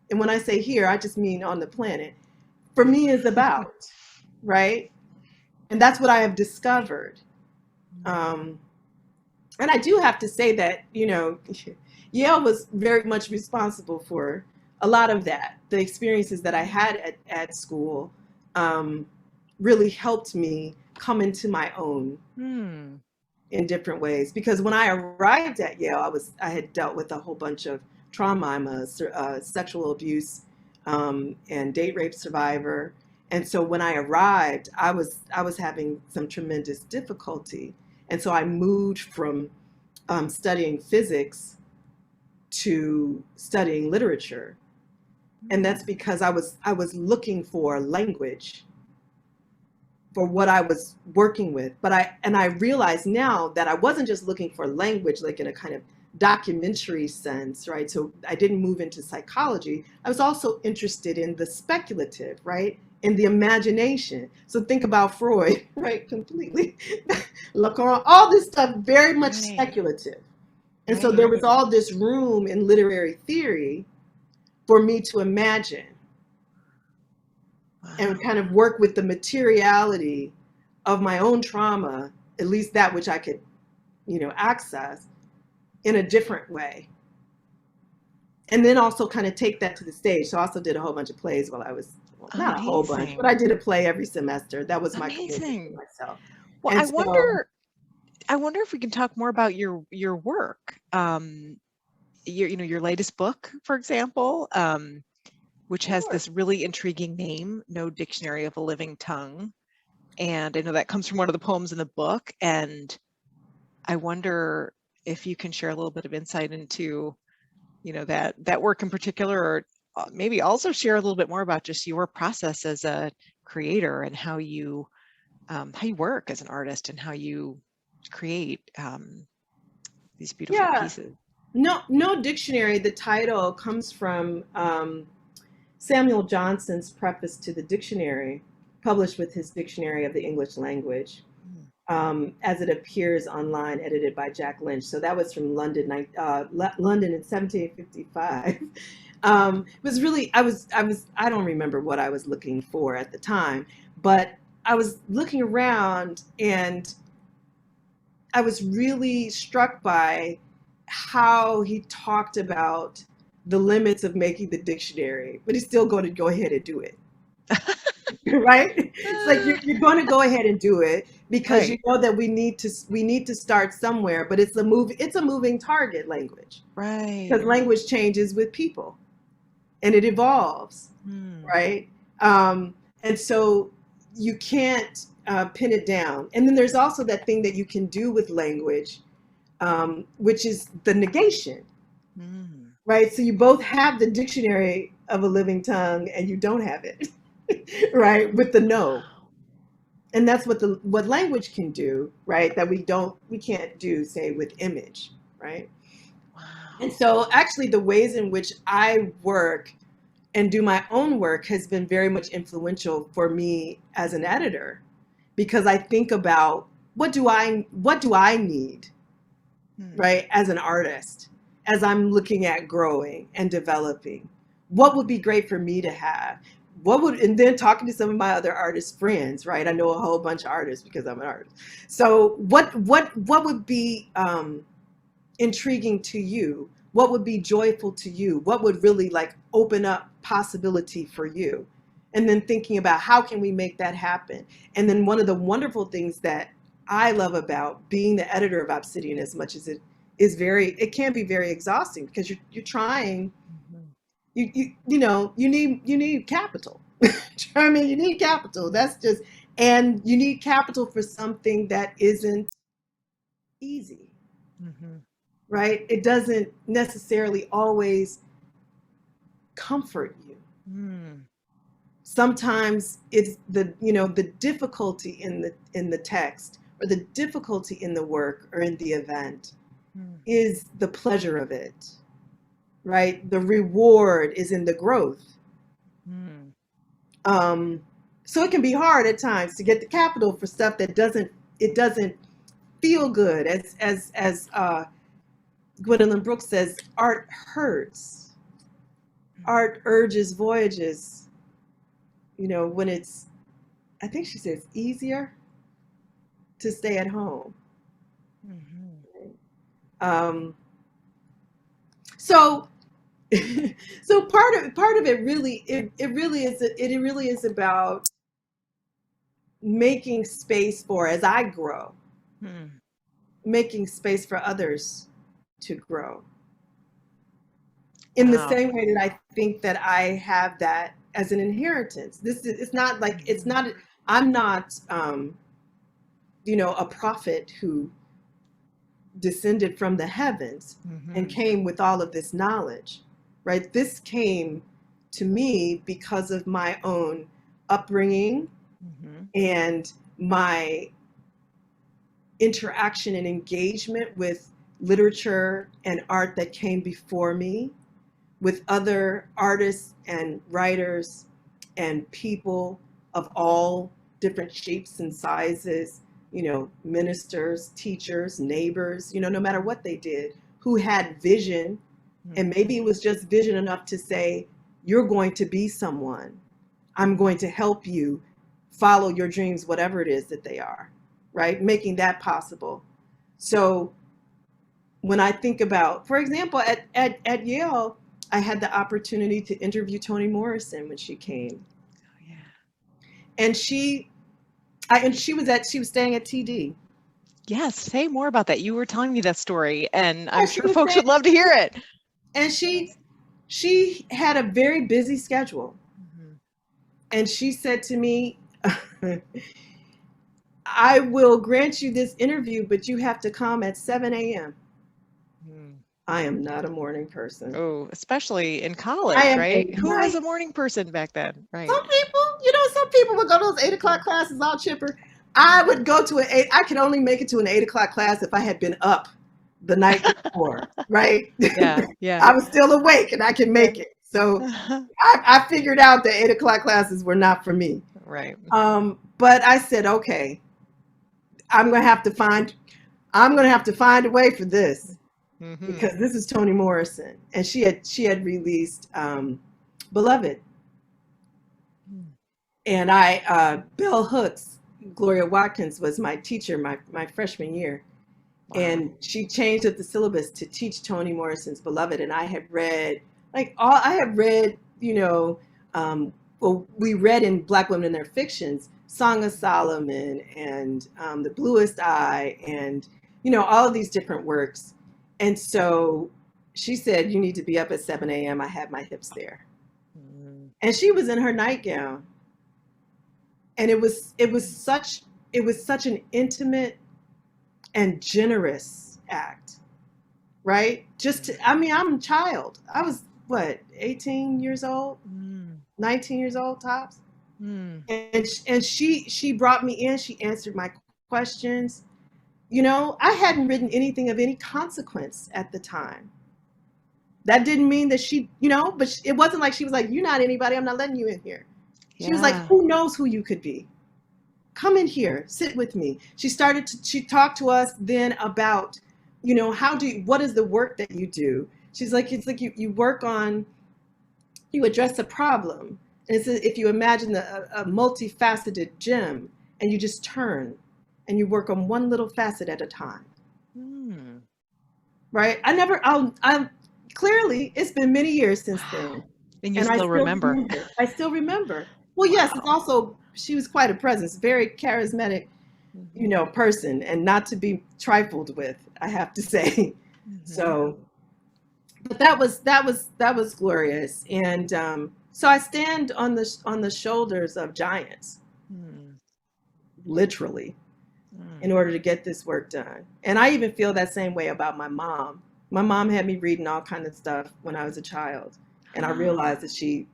and when I say here, I just mean on the planet, for me is about, right? And that's what I have discovered. And I do have to say that, Yale was very much responsible for a lot of that. The experiences that I had at school really helped me come into my own in different ways. Because when I arrived at Yale, I had dealt with a whole bunch of trauma. I'm a sexual abuse and date rape survivor. And so when I arrived, I was having some tremendous difficulty. And so I moved from studying physics to studying literature. And that's because I was looking for language for what I was working with. But I realized now that I wasn't just looking for language, like in a kind of documentary sense, right? So I didn't move into psychology. I was also interested in the speculative, right? In the imagination. So think about Freud, right? Completely. Lacan, all this stuff, very much speculative. And so there was all this room in literary theory for me to imagine and kind of work with the materiality of my own trauma, at least that which I could, access in a different way. And then also kind of take that to the stage. So I also did a whole bunch of plays while I was, not a whole bunch, but I did a play every semester. That was my commitment to myself. Well, and I wonder if we can talk more about your work. Your latest book, for example, which has this really intriguing name, No Dictionary of a Living Tongue. And I know that comes from one of the poems in the book. And I wonder if you can share a little bit of insight into, that work in particular, or maybe also share a little bit more about just your process as a creator and how you work as an artist and how you create these beautiful pieces. No Dictionary, the title comes from Samuel Johnson's preface to the dictionary, published with his Dictionary of the English Language, as it appears online, edited by Jack Lynch. So that was from London in 1755. It was really, I don't remember what I was looking for at the time, but I was looking around and I was really struck by how he talked about the limits of making the dictionary, but he's still going to go ahead and do it. right? It's like you're going to go ahead and do it because Right. you know that we need to start somewhere, but it's a moving target, language, Right. because language changes with people and it evolves, right? And so you can't pin it down. And then there's also that thing that you can do with language, which is the negation, right? So you both have the dictionary of a living tongue and you don't have it, right? With the no. And that's what language can do, right? That we can't do, say, with image, right? Wow. And so actually the ways in which I work and do my own work has been very much influential for me as an editor, because I think about what do I need, right, as an artist, as I'm looking at growing and developing. What would be great for me to have? And then talking to some of my other artist friends, right? I know a whole bunch of artists because I'm an artist. So what would be intriguing to you? What would be joyful to you? What would really like open up possibility for you? And then thinking about how can we make that happen? And then one of the wonderful things that I love about being the editor of Obsidian, as much as it can be very exhausting, because you're trying, you need capital. I mean, you need capital. And you need capital for something that isn't easy. Right? It doesn't necessarily always comfort you. Sometimes it's the difficulty in the text, or the difficulty in the work or in the event is the pleasure of it. Right? The reward is in the growth. So it can be hard at times to get the capital for stuff that doesn't feel good. As Gwendolyn Brooks says, art hurts. Art urges voyages. When it's, I think she says, easier to stay at home. So part of it really, it really is about making space for, as I grow, making space for others to grow. In the same way that I think that I have that as an inheritance. I'm not a prophet who descended from the heavens and came with all of this knowledge, right? This came to me because of my own upbringing and my interaction and engagement with literature and art that came before me, with other artists and writers and people of all different shapes and sizes, ministers, teachers, neighbors, no matter what they did, who had vision. And maybe it was just vision enough to say, you're going to be someone. I'm going to help you follow your dreams, whatever it is that they are, right? Making that possible. So when I think about, for example, at Yale, I had the opportunity to interview Toni Morrison when she came. Oh, yeah. And she was staying at TD. Yes, say more about that. You were telling me that story, and I'm sure folks would love to hear it. And she had a very busy schedule. And she said to me, I will grant you this interview, but you have to come at 7 a.m. I am not a morning person. Oh, especially in college, right? Who was a morning person back then, right? Some people would go to those 8 o'clock classes all chipper. I would go to I could only make it to an 8 o'clock class if I had been up the night before, right? Yeah. I was still awake and I could make it. So I figured out that 8 o'clock classes were not for me. Right. But I said, okay, I'm going to have to find a way for this. Because this is Toni Morrison, and she had released Beloved, and Bell Hooks, Gloria Watkins was my teacher my freshman year. Wow. And she changed up the syllabus to teach Toni Morrison's Beloved, and I had read well, we read in Black women in their fictions, Song of Solomon and The Bluest Eye and, you know, all of these different works. And so she said, you need to be up at 7 a.m. I had my hips there. And she was in her nightgown. And it was such an intimate and generous act, right? Just to, I mean, I'm a child. I was what, 18 years old, 19 years old tops. And she brought me in, she answered my questions. You know, I hadn't written anything of any consequence at the time. That didn't mean that she, you know, but it wasn't like she was like, you're not anybody, I'm not letting you in here. She was like, who knows who you could be? Come in here, sit with me. She talked to us then about, you know, what is the work that you do? She's like, it's like you work on, you address a problem. And it's if you imagine a multifaceted gem and you just turn and you work on one little facet at a time. Right? I'm clearly, it's been many years since then. And you still remember. I still remember. Well, yes, it's also, she was quite a presence, very charismatic, you know, person, and not to be trifled with, I have to say. So, but that was glorious. And so I stand on the shoulders of giants, literally, in order to get this work done. And I even feel that same way about my mom. My mom had me reading all kinds of stuff when I was a child. And I realized that she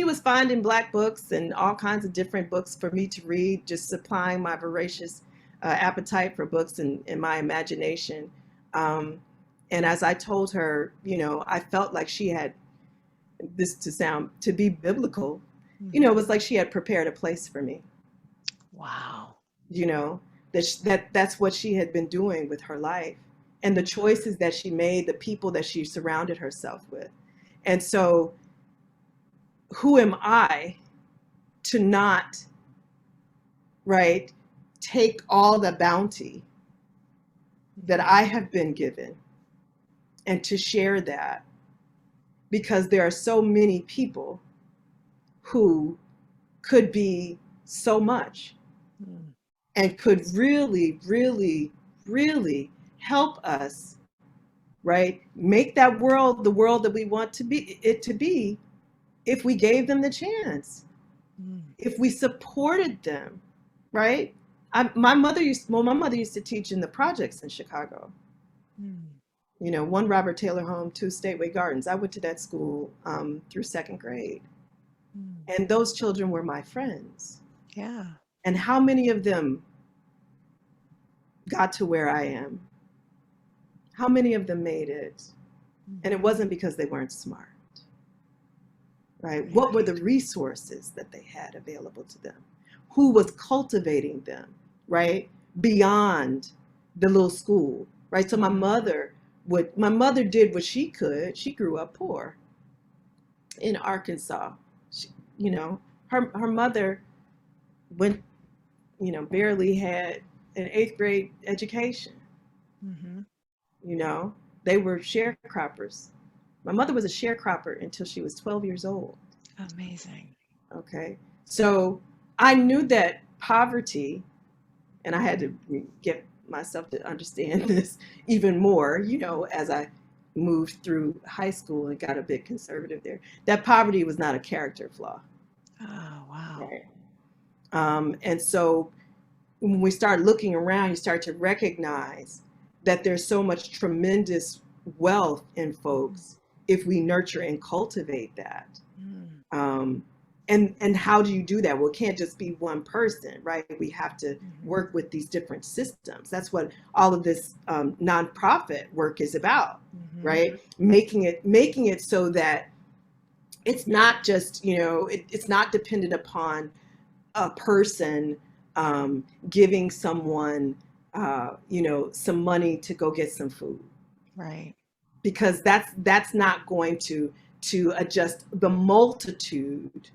was finding Black books and all kinds of different books for me to read, just supplying my voracious appetite for books and my imagination. And as I told her, you know, I felt like she had this to be biblical, you know, it was like she had prepared a place for me. Wow. You know, that's what she had been doing with her life. And the choices that she made, the people that she surrounded herself with. And so who am I to not, right, take all the bounty that I have been given and to share that? Because there are so many people who could be so much and could really, really, really help us, right? Make that world the world that we want to be if we gave them the chance, if we supported them, right? My mother used to teach in the projects in Chicago. You know, 1 Robert Taylor Home, 2 Stateway Gardens. I went to that school through 2nd grade. And those children were my friends. Yeah. And how many of them got to where I am? How many of them made it? And it wasn't because they weren't smart, right? What were the resources that they had available to them? Who was cultivating them, right? Beyond the little school, right? So my mother did what she could. She grew up poor in Arkansas. You know, her mother went, you know, barely had an 8th grade education. You know, they were sharecroppers. My mother was a sharecropper until she was 12 years old. Amazing. Okay. So I knew that poverty, and I had to get myself to understand this even more, you know, as I moved through high school and got a bit conservative there, that poverty was not a character flaw. Oh, wow. Right? And so when we start looking around, you start to recognize that there's so much tremendous wealth in folks if we nurture and cultivate that. And how do you do that? Well, it can't just be one person, right? We have to work with these different systems. That's what all of this nonprofit work is about, right? Making it so that it's not just, you know, it's not dependent upon a person giving someone you know, some money to go get some food, right? Because that's not going to adjust the multitude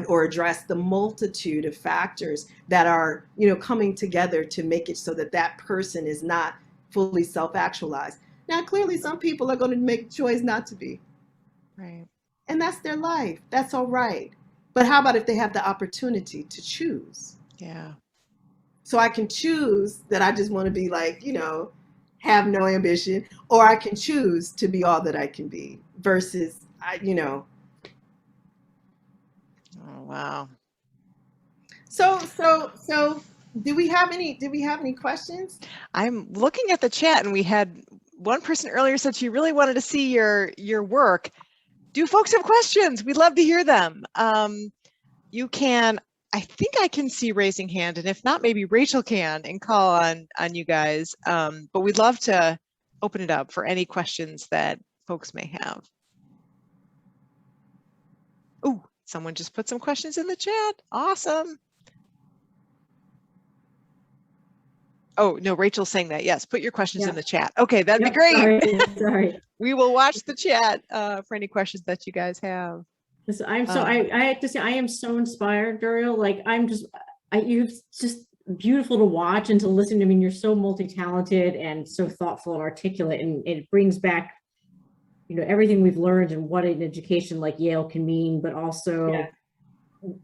or address the multitude of factors that are, you know, coming together to make it so that that person is not fully self-actualized. Now, clearly, some people are going to make a choice not to be, right? and that's their life. That's all right. But how about if they have the opportunity to choose? Yeah. So I can choose that I just want to be like, have no ambition, or I can choose to be all that I can be versus, Oh, wow. So do we have any questions? I'm looking at the chat, and we had one person earlier said she really wanted to see your work. Do folks have questions? We'd love to hear them. You can, I think I can see raising hand, and if not, maybe Rachel can and call on you guys. But we'd love to open it up for any questions that folks may have. Oh, someone just put some questions in the chat. Awesome. Oh, no, Rachel's saying that. Yes, put your questions in the chat. Okay, that'd be great. Sorry. We will watch the chat for any questions that you guys have. I have to say, I am so inspired, Duriel. Like, you're just beautiful to watch and to listen to. I mean, you're so multi-talented and so thoughtful and articulate, and it brings back, everything we've learned and what an education like Yale can mean, but also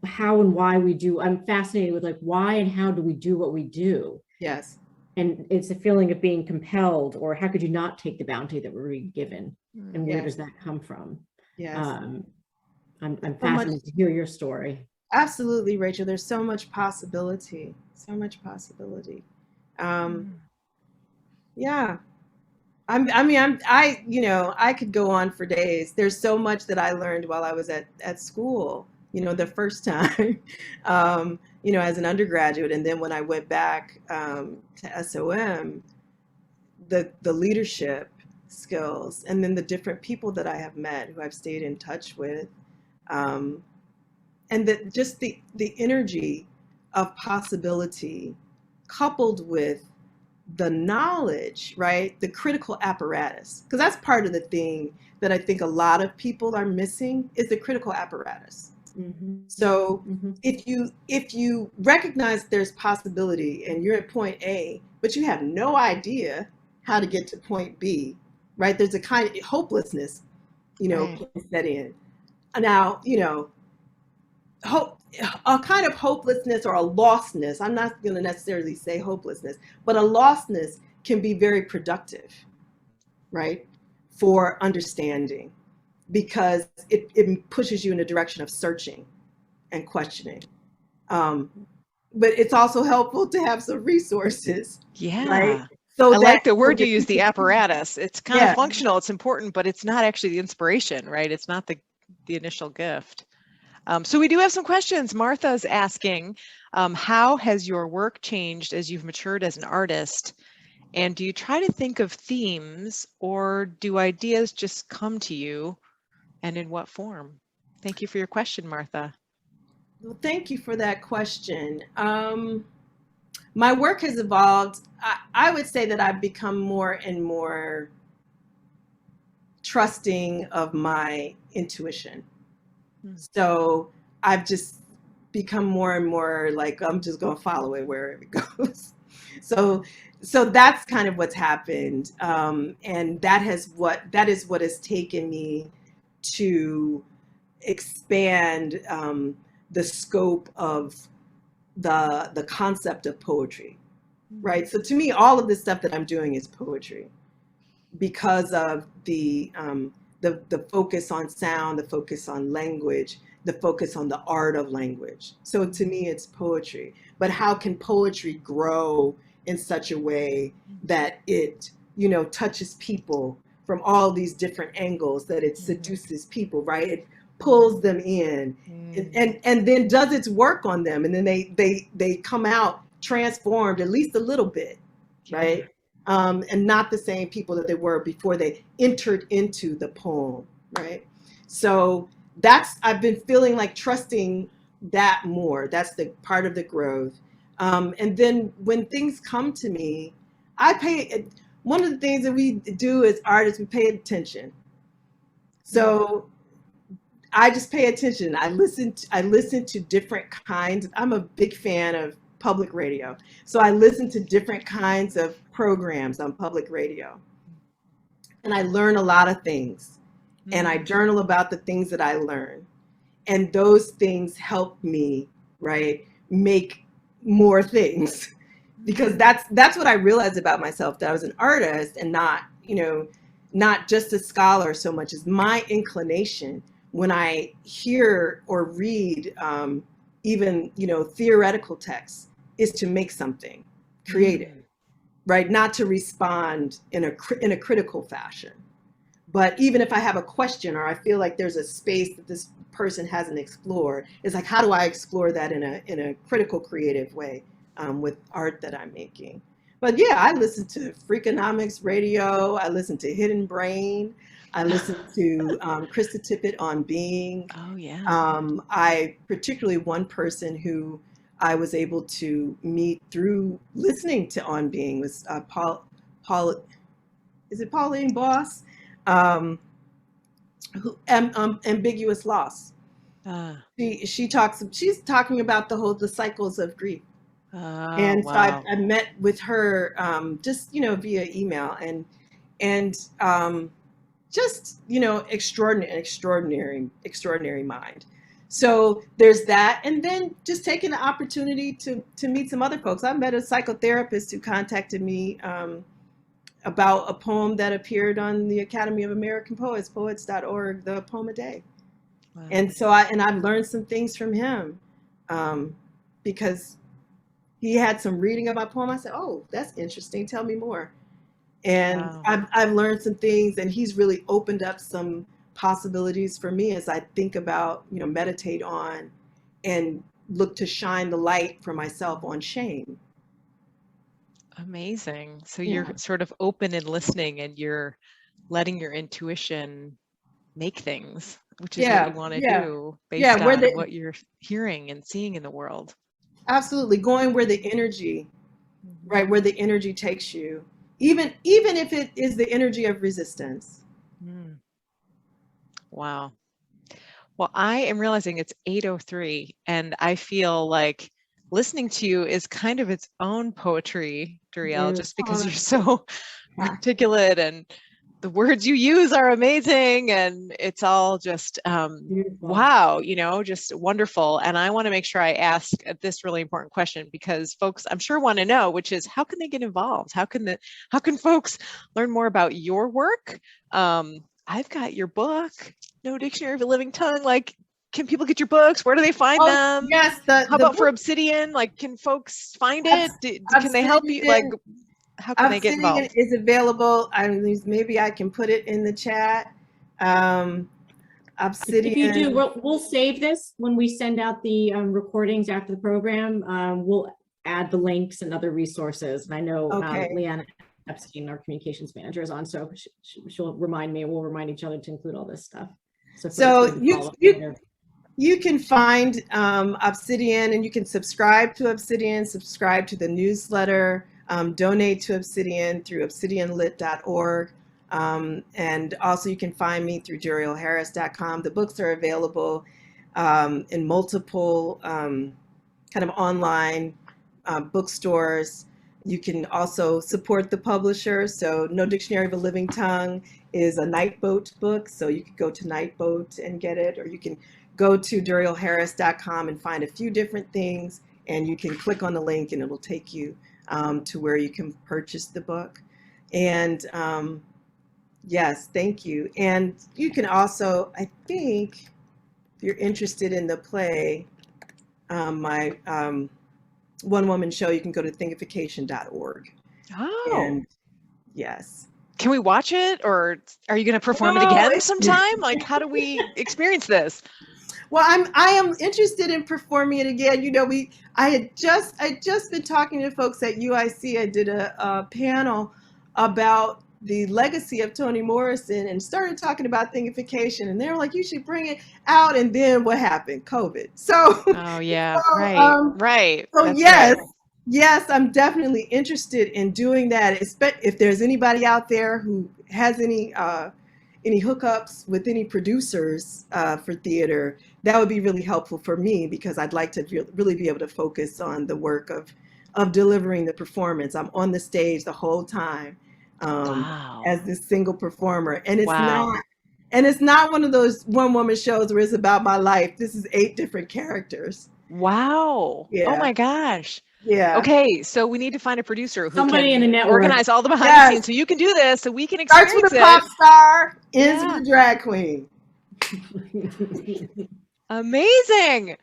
how and why we do. I'm fascinated with like, why and how do we do what we do? Yes. And it's a feeling of being compelled, or how could you not take the bounty that we're given? And where does that come from? Yes. I'm fascinated to hear your story. Absolutely, Rachel. There's so much possibility. So much possibility. Yeah. I could go on for days. There's so much that I learned while I was at school, the first time, as an undergraduate. And then when I went back to SOM, the leadership skills, and then the different people that I have met who I've stayed in touch with, and that just the energy of possibility coupled with the knowledge, right? The critical apparatus, because that's part of the thing that I think a lot of people are missing is the critical apparatus. So if you recognize there's possibility and you're at point A, but you have no idea how to get to point B, right? There's a kind of hopelessness, set in. Now, a kind of hopelessness or a lostness. I'm not going to necessarily say hopelessness, but a lostness can be very productive, right? For understanding, because it pushes you in a direction of searching and questioning. But it's also helpful to have some resources. Yeah. Right? So I like the word you use, the apparatus. It's kind of functional, it's important, but it's not actually the inspiration, right? It's not the initial gift. So we do have some questions. Martha's asking, how has your work changed as you've matured as an artist? And do you try to think of themes, or do ideas just come to you, and in what form? Thank you for your question, Martha. Well, thank you for that question. My work has evolved. I would say that I've become more and more trusting of my intuition. So I've just become more and more like, I'm just going to follow it wherever it goes. So that's kind of what's happened. And that is what has taken me to expand the scope of the concept of poetry, right? So to me, all of this stuff that I'm doing is poetry because of the focus on sound, the focus on language, the focus on the art of language. So to me, it's poetry. But how can poetry grow in such a way that it, touches people from all these different angles, that it seduces people, right? It pulls them in and then does its work on them. And then they come out transformed at least a little bit, right? And not the same people that they were before they entered into the poem, right? So I've been feeling like trusting that more. That's the part of the growth. And then when things come to me, one of the things that we do as artists, we pay attention. So I just pay attention. I listen to different kinds. I'm a big fan of public radio. So I listen to different kinds of programs on public radio. And I learn a lot of things. and I journal about the things that I learn. And those things help me, right, make more things. Because that's what I realized about myself, that I was an artist and not, not just a scholar so much as my inclination when I hear or read even, theoretical texts is to make something creative, right? Not to respond in a critical fashion. But even if I have a question or I feel like there's a space that this person hasn't explored, it's like, how do I explore that in a critical, creative way with art that I'm making? But yeah, I listen to Freakonomics Radio. I listen to Hidden Brain. I listen to Krista Tippett on Being. Oh yeah. I particularly one person who I was able to meet through listening to On Being was is it Pauline Boss? Ambiguous Loss. She's talking about the cycles of grief. And so I met with her just via email and just extraordinary mind. So there's that, and then just taking the opportunity to meet some other folks. I met a psychotherapist who contacted me about a poem that appeared on the Academy of American Poets, poets.org, the poem a day. Wow. And so I've learned some things from him because he had some reading of my poem. I said, oh, that's interesting. Tell me more. And wow. I've learned some things, and he's really opened up some possibilities for me as I think about, meditate on and look to shine the light for myself on shame. Amazing. So you're sort of open and listening, and you're letting your intuition make things, which is what you want to do based on what you're hearing and seeing in the world. Absolutely. Going where the energy, right, where the energy takes you, even if it is the energy of resistance. Wow. Well, I am realizing it's 8:03, and I feel like listening to you is kind of its own poetry, Duriel, just because you're so articulate and the words you use are amazing, and it's all just wow, just wonderful. And I want to make sure I ask this really important question, because folks, I'm sure, want to know, which is, how can they get involved? How can folks learn more about your work? I've got your book, No Dictionary of a Living Tongue. Like, can people get your books? Where do they find them? Yes. How about for Obsidian? Like, can folks find it? Can they help you? Like, how can they get involved? Obsidian is available. Maybe I can put it in the chat. Obsidian. If you do, we'll save this when we send out the recordings after the program. We'll add the links and other resources. And I know Leanna Epstein, our communications manager, is on, so she'll remind me, and we'll remind each other to include all this stuff. So you can find Obsidian, and you can subscribe to Obsidian, subscribe to the newsletter, donate to Obsidian through obsidianlit.org. And also you can find me through durielharris.com. The books are available in multiple kind of online bookstores. You can also support the publisher. So No Dictionary of a Living Tongue is a Nightboat book. So you could go to Nightboat and get it, or you can go to durielharris.com and find a few different things, and you can click on the link and it'll take you to where you can purchase the book. And yes, thank you. And you can also, I think, if you're interested in the play, my one-woman show, you can go to thinkification.org. Oh. And yes. Can we watch it, or are you going to perform it again sometime? Like, how do we experience this? Well, I am interested in performing it again. I had just been talking to folks at UIC. I did a panel about the legacy of Toni Morrison and started talking about thinkification, and they were like, you should bring it out. And then what happened? COVID. So oh yeah, right. So yes, I'm definitely interested in doing that. If there's anybody out there who has any hookups with any producers for theater, that would be really helpful for me, because I'd like to really be able to focus on the work of delivering the performance. I'm on the stage the whole time as this single performer, and it's And it's not one of those one-woman shows where it's about my life. This is 8 different characters. Wow. Yeah. Oh my gosh. Yeah. Okay, so we need to find a producer who Somebody in the can network. organize all the behind Yes. the scenes so you can do this, so we can Starts experience with a pop it. star, ends Yeah. with a drag queen. Amazing.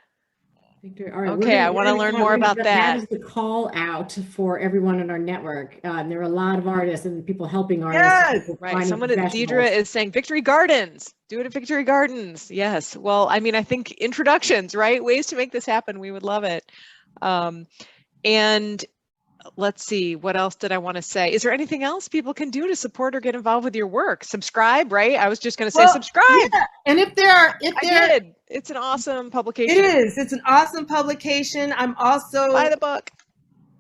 All right, Okay, I want to learn more about that. That is the call out for everyone in our network. There are a lot of artists and people helping artists. Yes. People Right. finding Someone at Deidre professionals. is saying Victory Gardens. Do it at Victory Gardens. Yes. Well, I mean, I think introductions, right? Ways to make this happen. We would love it. And let's see, what else did I want to say? Is there anything else people can do to support or get involved with your work? Subscribe, right? I was just going to say subscribe. Yeah. And if there, I did. It's an awesome publication. it is. It's an awesome publication. I'm also Buy the book.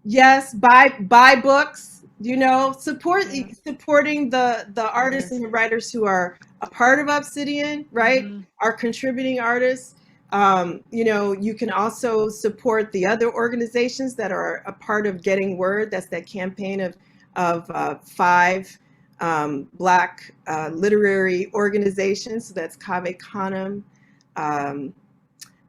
yes, buy books. You know, supporting the artists and the writers who are a part of Obsidian, right? Are contributing artists. You know, you can also support the other organizations that are a part of Getting Word. That's that campaign of 5 Black literary organizations. So that's Cave Canem,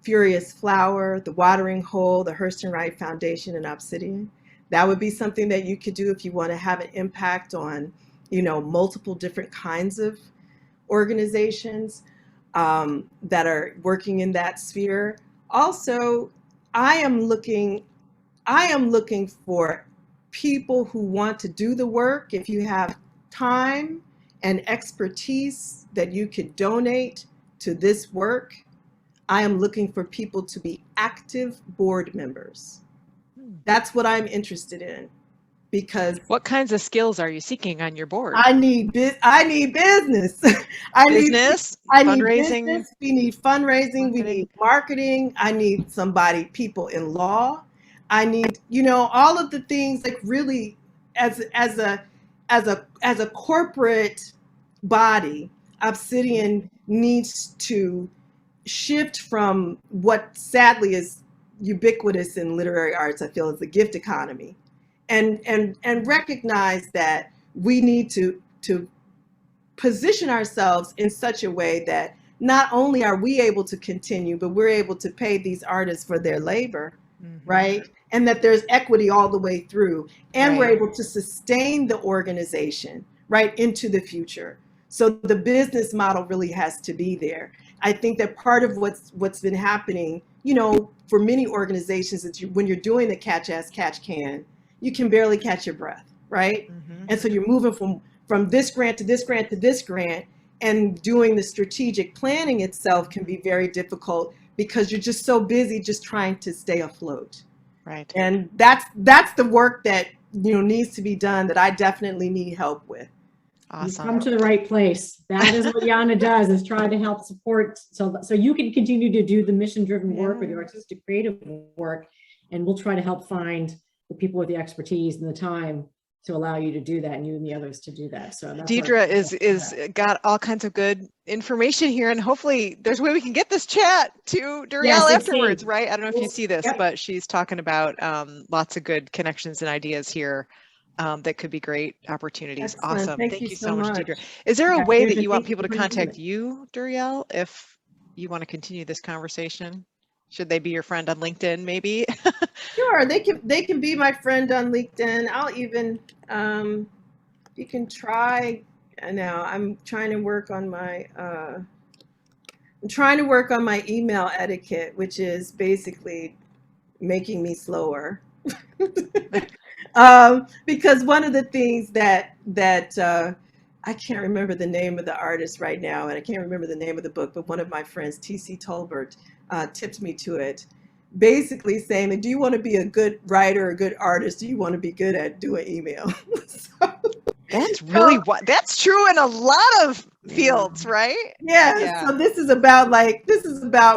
Furious Flower, The Watering Hole, the Hurston Wright Foundation, and Obsidian. That would be something that you could do if you want to have an impact on, you know, multiple different kinds of organizations that are working in that sphere. Also, I am looking for people who want to do the work. If you have time and expertise that you could donate to this work, I am looking for people to be active board members. That's what I'm interested in, because What kinds of skills are you seeking on your board? I need business. I need fundraising. business. We need fundraising. We Marketing. need marketing. I need people in law. I need, you know, all of the things, like really as a corporate body, Obsidian needs to shift from what sadly is ubiquitous in literary arts, I feel, is the gift economy, and recognize that we need to position ourselves in such a way that not only are we able to continue, but we're able to pay these artists for their labor, right? And that there's equity all the way through, and we're able to sustain the organization right into the future. So the business model really has to be there. I think that part of what's been happening, you know, for many organizations, is when you're doing the catch as catch can, you can barely catch your breath, right? And so you're moving from this grant to this grant to this grant, and doing the strategic planning itself can be very difficult because you're just so busy just trying to stay afloat. Right. And that's the work that, you know, needs to be done, that I definitely need help with. You've come to the right place. That is what YANA does, is try to help support so you can continue to do the mission-driven work or the artistic creative work, and we'll try to help find the people with the expertise and the time to allow you to do that, and you and the others to do that. So that's Deidre is got all kinds of good information here, and hopefully there's a way we can get this chat to Duriel afterwards, right? I don't know if you see this, but she's talking about lots of good connections and ideas here. That could be great opportunities. Excellent. Awesome. Thank you so much, Deidre. much. Is there a way that you want thank people you to for contact doing you, Duriel, if you want to continue this conversation? Should they be your friend on LinkedIn, maybe? Sure, they can be my friend on LinkedIn. I'll even you can try. Now I'm trying to work on my email etiquette, which is basically making me slower. Because one of the things that I can't remember the name of the artist right now, and I can't remember the name of the book, but one of my friends, T.C. Tolbert, tipped me to it, basically saying that, do you want to be a good writer, a good artist? Do you want to be good at doing email? That's really that's true in a lot of fields, right? Yeah. So this is about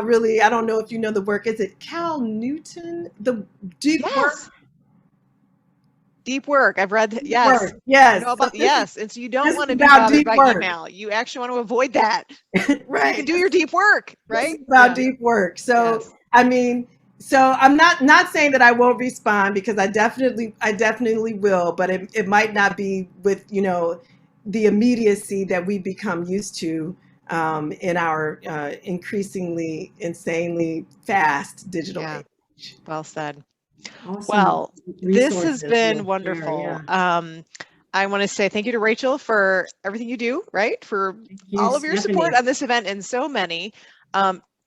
really, I don't know if you know the work. Is it Cal Newton? The deep work. Deep work. I've read. Yes. Work. Yes. You know about, and so you don't want to be about bothered by work. email. You actually want to avoid that. Right. You can do your deep work, right? It's about deep work. So I mean, so I'm not saying that I won't respond, because I definitely will, but it might not be with, you know, the immediacy that we become used to in our increasingly, insanely fast digital Yeah. age. Well said. Awesome Well, this has resources been you'll wonderful. share, yeah. I want to say thank you to Rachel for everything you do, right? For Thank you, all of your support Stephanie. on this event and so many.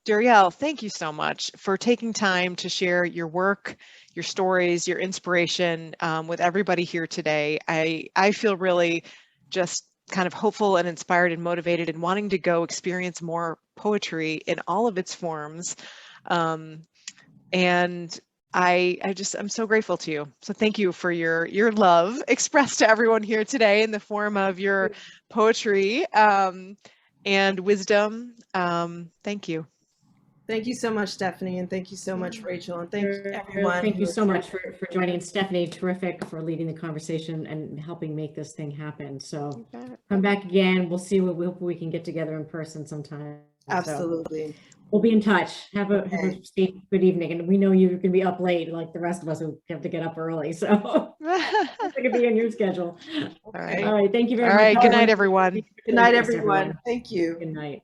Duriel, thank you so much for taking time to share your work, your stories, your inspiration with everybody here today. I feel really just kind of hopeful and inspired and motivated and wanting to go experience more poetry in all of its forms. And I'm so grateful to you. So thank you for your love expressed to everyone here today in the form of your poetry and wisdom. Thank you. Thank you so much, Stephanie, and thank you so much, Rachel, and thank you everyone. Thank you so much for joining. And Stephanie, terrific for leading the conversation and helping make this thing happen. So come back again. We'll see. We hope we can get together in person sometime. Absolutely. So we'll be in touch. Have a safe, good evening. And we know you're going to be up late like the rest of us who have to get up early. So it's going to be on your schedule. Okay. All right. Thank you very much. All right. Good night, everyone. Good night, everyone. Thank you. Good night.